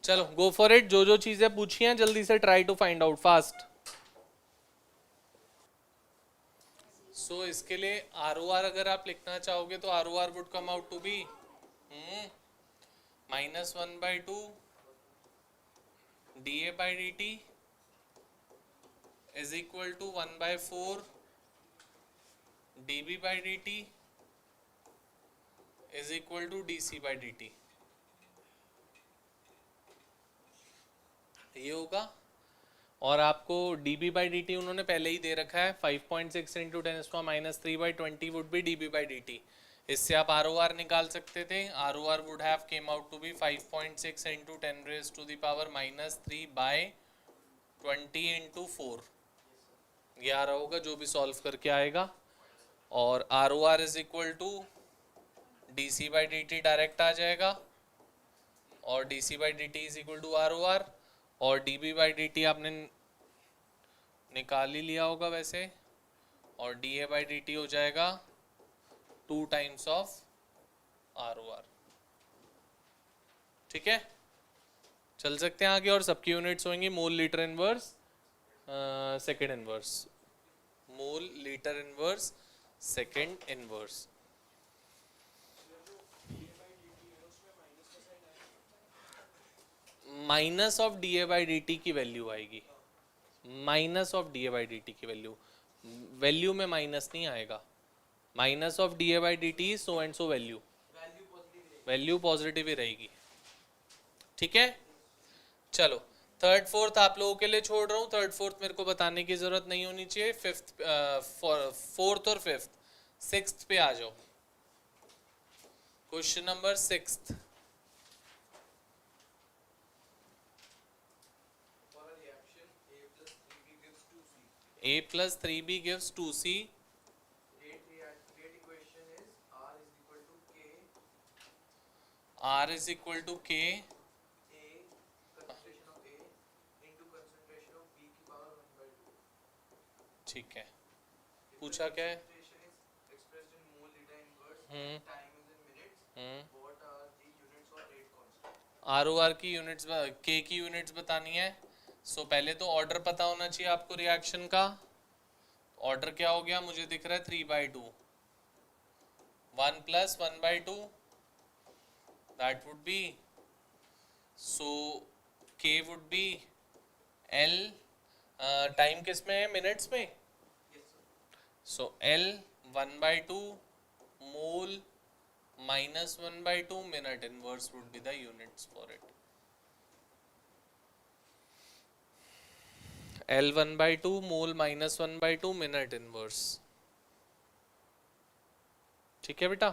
चलो गो फॉर इट, जो जो चीजें पूछी हैं जल्दी से try to find out fast. So इसके लिए आर अगर आप लिखना चाहोगे तो R would come out to be -1/2 dA/dt is equal to 1/4 dB/dt is equal to dC/dt। ये होगा। और आपको dB/dt उन्होंने पहले ही दे रखा है 5.6 इंटू 10⁻³ वुड बी dB/dt। इससे आप ROR निकाल सकते थे। ROR would have come out to be 5.6 into 10⁻³ into 4। ये आ रहा होगा जो भी सॉल्व करके आएगा। और ROR is equal to dC/dt direct आ जाएगा, और dC/dt is equal to ROR, और dB/dt आपने निकाल ही लिया होगा वैसे, और dA/dt हो जाएगा 2 टाइम्स ऑफ ROR। ठीक है, चल सकते हैं आगे। और सबकी यूनिट्स होंगी मोल litre inverse second inverse, mole litre inverse second inverse. Minus of dA/dt की वैल्यू आएगी, माइनस ऑफ dA/dt की वैल्यू में माइनस नहीं आएगा। Minus of dA/dt so and so value positive ही रहेगी। ठीक है, चलो थर्ड फोर्थ आप लोगों के लिए छोड़ रहा हूँ। थर्ड फोर्थ मेरे को बताने की जरूरत नहीं होनी चाहिए। फिफ्थ फोर्थ और फिफ्थ, सिक्स्थ पे आ जाओ। Question number 6। A plus 3B gives 2C. Gate equation is R is equal to K. A concentration of A into concentration of B की power 1/2. ठीक है, पूछा क्या है? Concentration is expressed in mole liter inverse. Time is in minutes. What are the units of rate constant? ROR की units, K की units बतानी है। सो पहले तो ऑर्डर पता होना चाहिए आपको रिएक्शन का। ऑर्डर क्या हो गया, मुझे दिख रहा है 3/2, 1 + 1/2 that would B, so K would B L, time किस में है, मिनट्स में। सो L 1/2 mole -1/2 minute inverse would be the units for it. L 1/2 mole -1/2 minute inverse. ठीक है बेटा,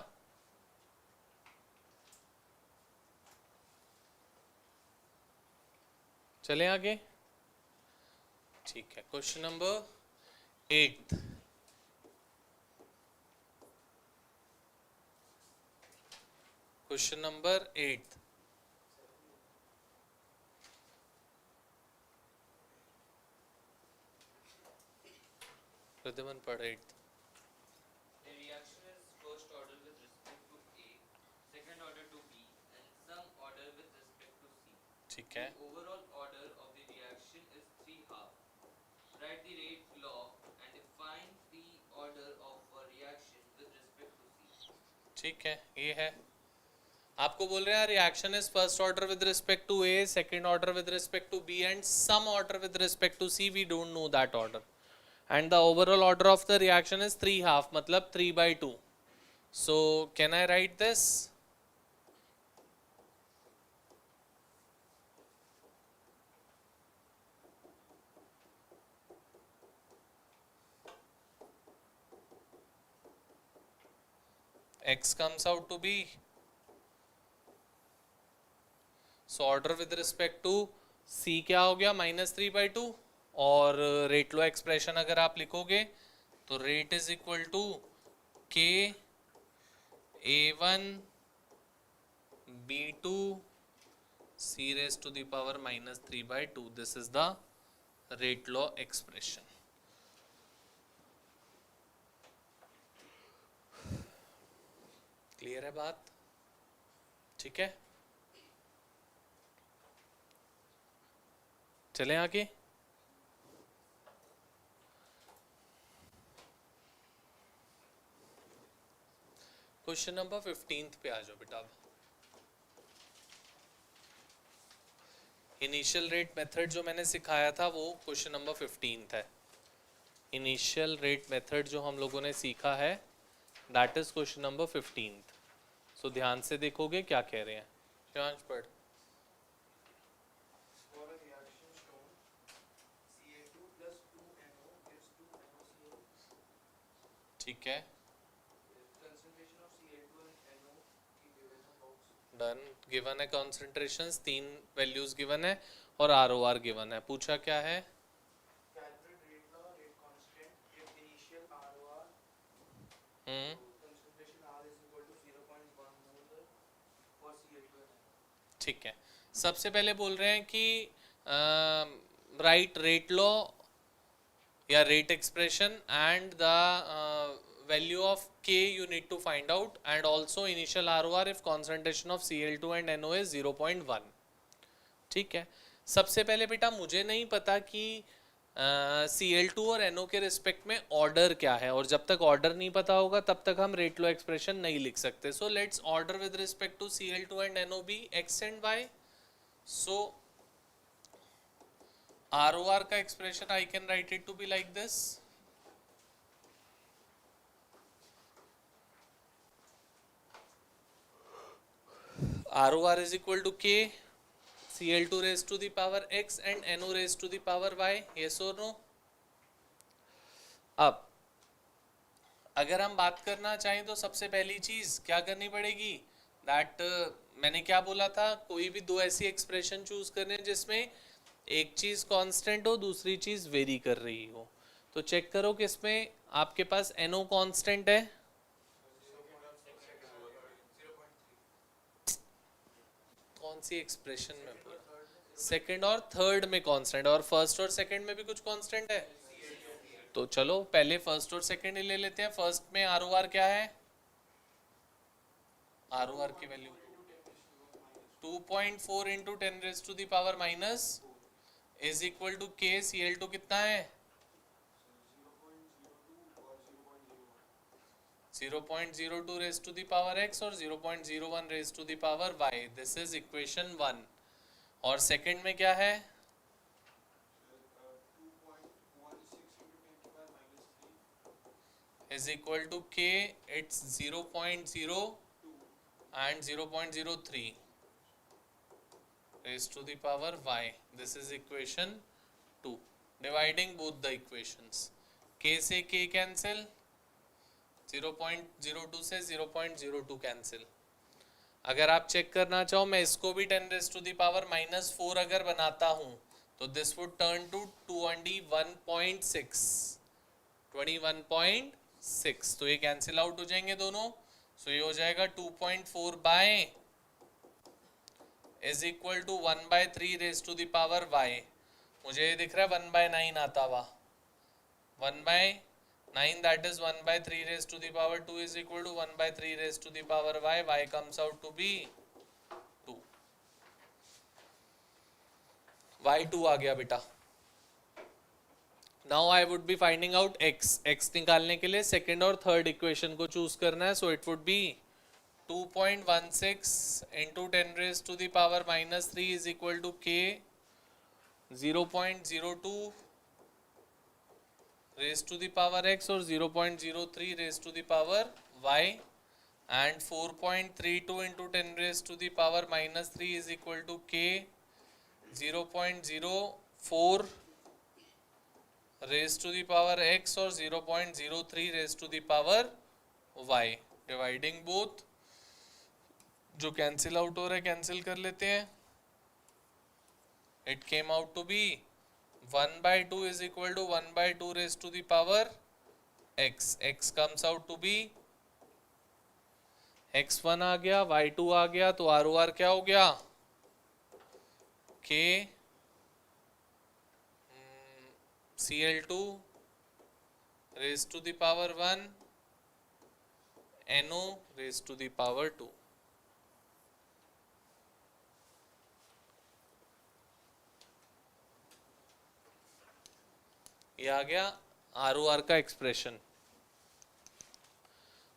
चले आगे। ठीक है, question number 8। Question number 8। Pradyuman पढ़ 8। The reaction is first order with respect to A, second order to B, and some order with respect to C. ठीक है, The overall order of the reaction is 3/2. Write the rate law and define the order of a reaction with respect to C. ठीक है, ये है। आपको बोल रहे हैं reaction is first order with respect to A, second order with respect to B, and some order with respect to C. We don't know that order, and the overall order of the reaction is 3/2, मतलब 3/2. So can I write this? x comes out to be, so order with respect to c क्या हो गया -3/2, और rate लो expression अगर आप लिखोगे तो rate is equal to k a1 b2 c raised to the power -3/2. This is the rate law expression. Clear है बात? ठीक है, चलें आगे। क्वेश्चन नंबर 15 पे आ जाओ बेटा। इनिशियल रेट मेथड जो मैंने सिखाया था वो क्वेश्चन नंबर 15 है। इनिशियल रेट मेथड जो हम लोगों ने सीखा है दैट इज क्वेश्चन नंबर 15। सो ध्यान से देखोगे क्या कह रहे हैं। शिवांश पढ़। For a reaction shown, Ca2 plus 2NO gives 2NOCl. ठीक है, Concentration of Ca2 and NO की given है box. डन। गिवन है कॉन्सेंट्रेशंस, 3 वैल्यूज गिवन है और ROR गिवन है। पूछा क्या है? Calculate rate law, rate constant if initial ROR concentration R is equal to 0.1 mole for Cl2 and NO. ठीक है, सबसे पहले बोल रहे हैं कि राइट रेट लॉ या rate expression and the value of k you need to find out and also initial ROR if concentration of Cl2 and NO is 0.1। ठीक है, सबसे पहले बेटा मुझे नहीं पता कि Cl2 और NO के रिस्पेक्ट में ऑर्डर क्या है, और जब तक ऑर्डर नहीं पता होगा तब तक हम रेट लॉ एक्सप्रेशन नहीं लिख सकते। So let's order with respect to Cl2 and NO be x and y। So ROR का expression I can write it to be like this. ROR is equal to K Cl2 raised to the power x and NO raised to the power y। yes or no? अब अगर हम बात करना चाहें तो सबसे पहली चीज क्या करनी पड़ेगी, दैट मैंने क्या बोला था, कोई भी दो ऐसी एक्सप्रेशन चूज करने जिसमें एक चीज कांस्टेंट हो दूसरी चीज वेरी कर रही हो। तो चेक करो कि इसमें आपके पास NO कांस्टेंट है, कौन सी एक्सप्रेशन में पूरा सेकंड और थर्ड में कांस्टेंट, और फर्स्ट और सेकंड में भी कुछ कांस्टेंट है। तो चलो पहले फर्स्ट और सेकंड ही ले लेते हैं। फर्स्ट में ROR क्या है, ROR की value 2.4 into 10 raise to the power minus is equal to K Cl2 कितना है 0.02 raise to the power x और 0.01 raise to the power y। This is equation 1। और सेकंड में क्या है 2.16 into 10 to the power minus 3 is equal to K, it's 0.0 and 0.03 raised to the power y। this is equation 2। dividing both the equations, k से k cancel, 0.02 से 0.02 cancel. अगर आप check करना चाहो मैं इसको भी 10 रेज टू द पावर -4 अगर बनाता हूँ तो दिस वुड टर्न टू 21.6 21.6। तो ये कैंसिल आउट हो जाएंगे दोनों। सो ये हो जाएगा 2.4 by is equal to 1/3 raise to the power y। मुझे ये दिख रहा है 1/9 आता हुआ, 1/9 that is 1/3 raised to the power 2 is equal to 1/3 raised to the power y। y comes out to be 2। y2 आ गया बेटा। Now I would be finding out x। x निकालने के लिए सेकेंड और थर्ड इक्वेशन को choose करना है। सो it would B 2.16 into 10 raised to the power -3 is equal to K 0.02 raised to the power x और 0.03 raised to the power y, and 4.32 into 10 raised to the power -3 is equal to K 0.04 raised to the power x और 0.03 raised to the power y। Dividing both, जो cancel out हो रहा है cancel कर लेते हैं. It came out to be 1/2 is equal to 1/2 raised to the power x. x comes out to be x1 आ गया, y2 आ गया, तो ROR क्या हो गया? k Cl2 raised to the power 1 NO raised to the power 2. ये आ गया ROR का expression.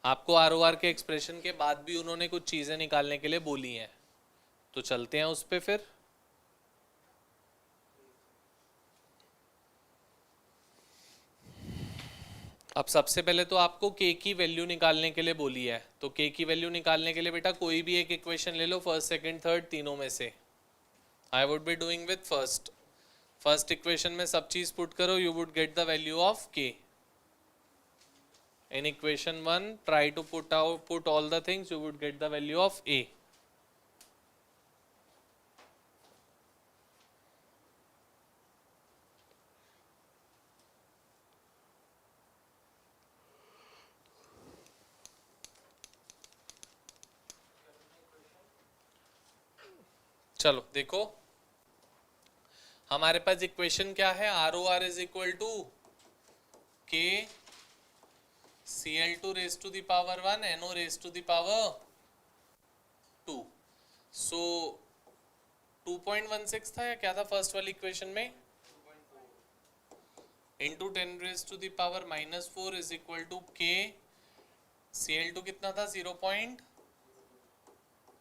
आपको ROR के एक्सप्रेशन के बाद भी उन्होंने कुछ चीजें निकालने के लिए बोली हैं, तो चलते हैं उस पे फिर. अब सबसे पहले तो आपको k की वैल्यू निकालने के लिए बोली है, तो k की वैल्यू निकालने के लिए बेटा कोई भी एक इक्वेशन ले लो, फर्स्ट सेकंड थर्ड तीनों में से. I would be doing with first equation में सब चीज पुट करो, you would get the value of k. In equation 1 try to put all the things, you would get the value of a. चलो देखो हमारे पास इक्वेशन क्या है, ROR is equal to k Cl2 raised to the power 1 NO raised to the power 2. सो 2.16 था या क्या था फर्स्ट वाली इक्वेशन में, into 10 raised to the power -4 is equal to k Cl2 कितना था 0.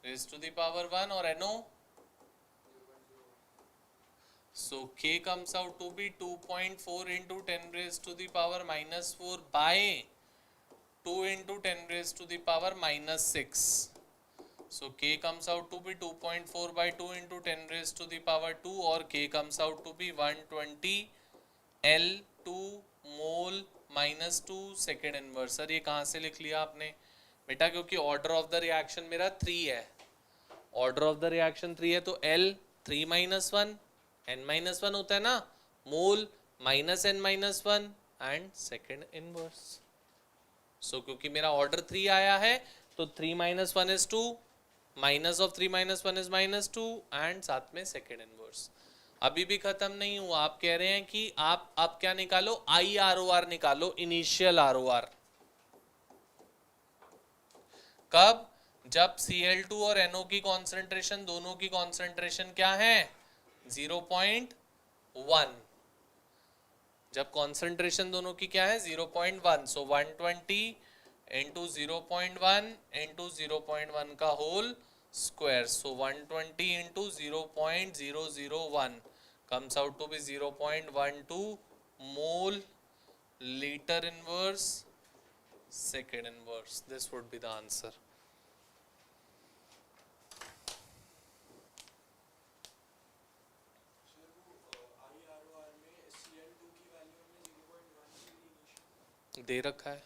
raised to the power 1 और NO. So k comes out to be 2.4 into 10 raised to the power -4 by 2 into 10 raised to the power -6. So k comes out to be 2.4 by 2 into 10 raised to the power 2, और k comes out to be 120 L2 mole -2 second inverse. Sir ये कहाँ से लिख लिया आपने बेटा, क्योंकि order of the reaction मेरा 3 है, ऑर्डर ऑफ द रिएक्शन 3 है, तो L 3 - 1 n-1 होता है ना, मोल -n-1 एंड सेकेंड इनवर्स. सो क्योंकि मेरा ऑर्डर 3 आया है तो 3 - 1 is 2, minus of 3 - 1 is -2 and साथ में सेकेंड इनवर्स. अभी भी खत्म नहीं हुआ, आप कह रहे हैं कि आप अब क्या निकालो, IROR निकालो, इनिशियल ROR. कब, जब Cl2 और NO की कॉन्सेंट्रेशन, दोनों की कॉन्सेंट्रेशन क्या है 0.1. जब कॉन्सेंट्रेशन दोनों की क्या है 0.1, सो 120 इंटू 0.1 इंटू 0.1 का whole square, so 120 into 0.001 comes out to be 0.12 mole liter inverse second inverse. This would be the answer. दे रखा है.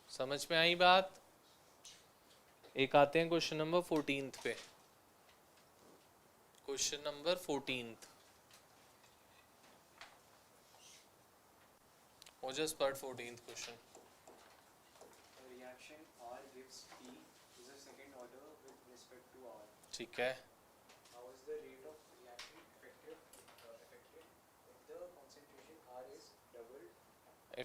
समझ में आई बात. एक आते हैं क्वेश्चन नंबर 14 पे. Question number 14 or just part 14th question. Reaction R gives P is a second order with respect to R. ठीक है. How is the rate of reaction affected if the concentration R is doubled?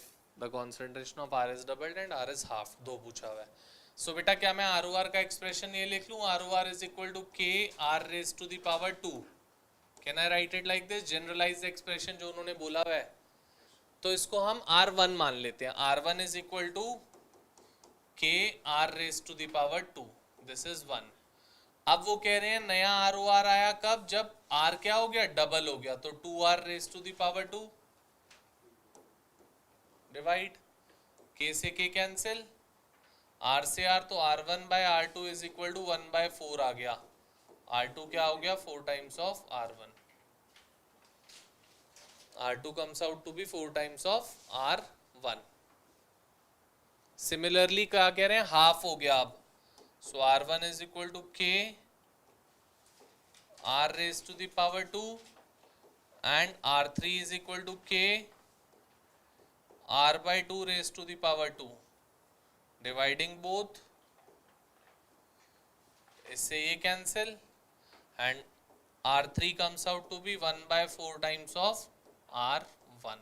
If the concentration of R is doubled and R is half, दो पूछा हुआ है. सो बेटा क्या मैं ROR का एक्सप्रेशन ये लिख लूँ, ROR is equal to K R raised to the power 2. Can I write it like this? Generalised expression जो उन्होंने बोला हुआ है, तो इसको हम R1 मान लेते हैं. R1 is equal to K R raised to the power 2. This is 1. अब वो कह रहे हैं नया ROR आया कब, जब R क्या हो गया डबल हो गया, तो 2R raised to the power 2 divide K से K कैंसिल, R से R, तो R1 by R2 is equal to 1/4 आ गया. R2 क्या हो गया 4 times of R1. R2 comes out to be 4 times of R1. Similarly क्या कह रहे हैं, हाफ हो गया अब, so R1 is equal to K R raised to the power 2 and R3 is equal to K R by 2 raised to the power 2. Dividing both, इससे ये cancel and R3 comes out to be 1 by 4 times of R1.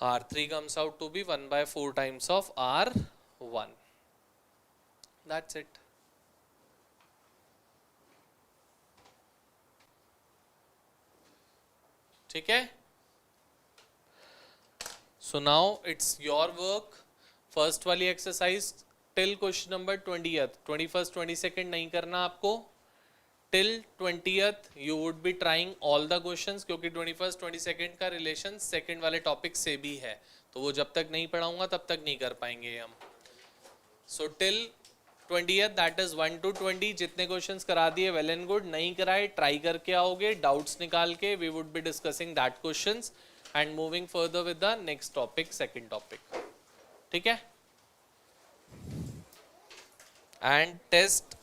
R3 comes out to be 1 by 4 times of R1. That's it. ठीक है? So now it's your work. First वाली exercise till question number 20th, 21st 22nd नहीं करना आपको. Till 20th you would be trying all the questions, क्योंकि 21st 22nd का relation second वाले topic से भी है, तो वो जब तक नहीं पढ़ाऊंगा तब तक नहीं कर पाएंगे हम. So till 20th, that is 1 to 20, जितने questions करा दिए well and good, नहीं कराए try करके आओगे, doubts निकाल के we would be discussing that questions and moving further with the next topic, second topic. ठीक है? And test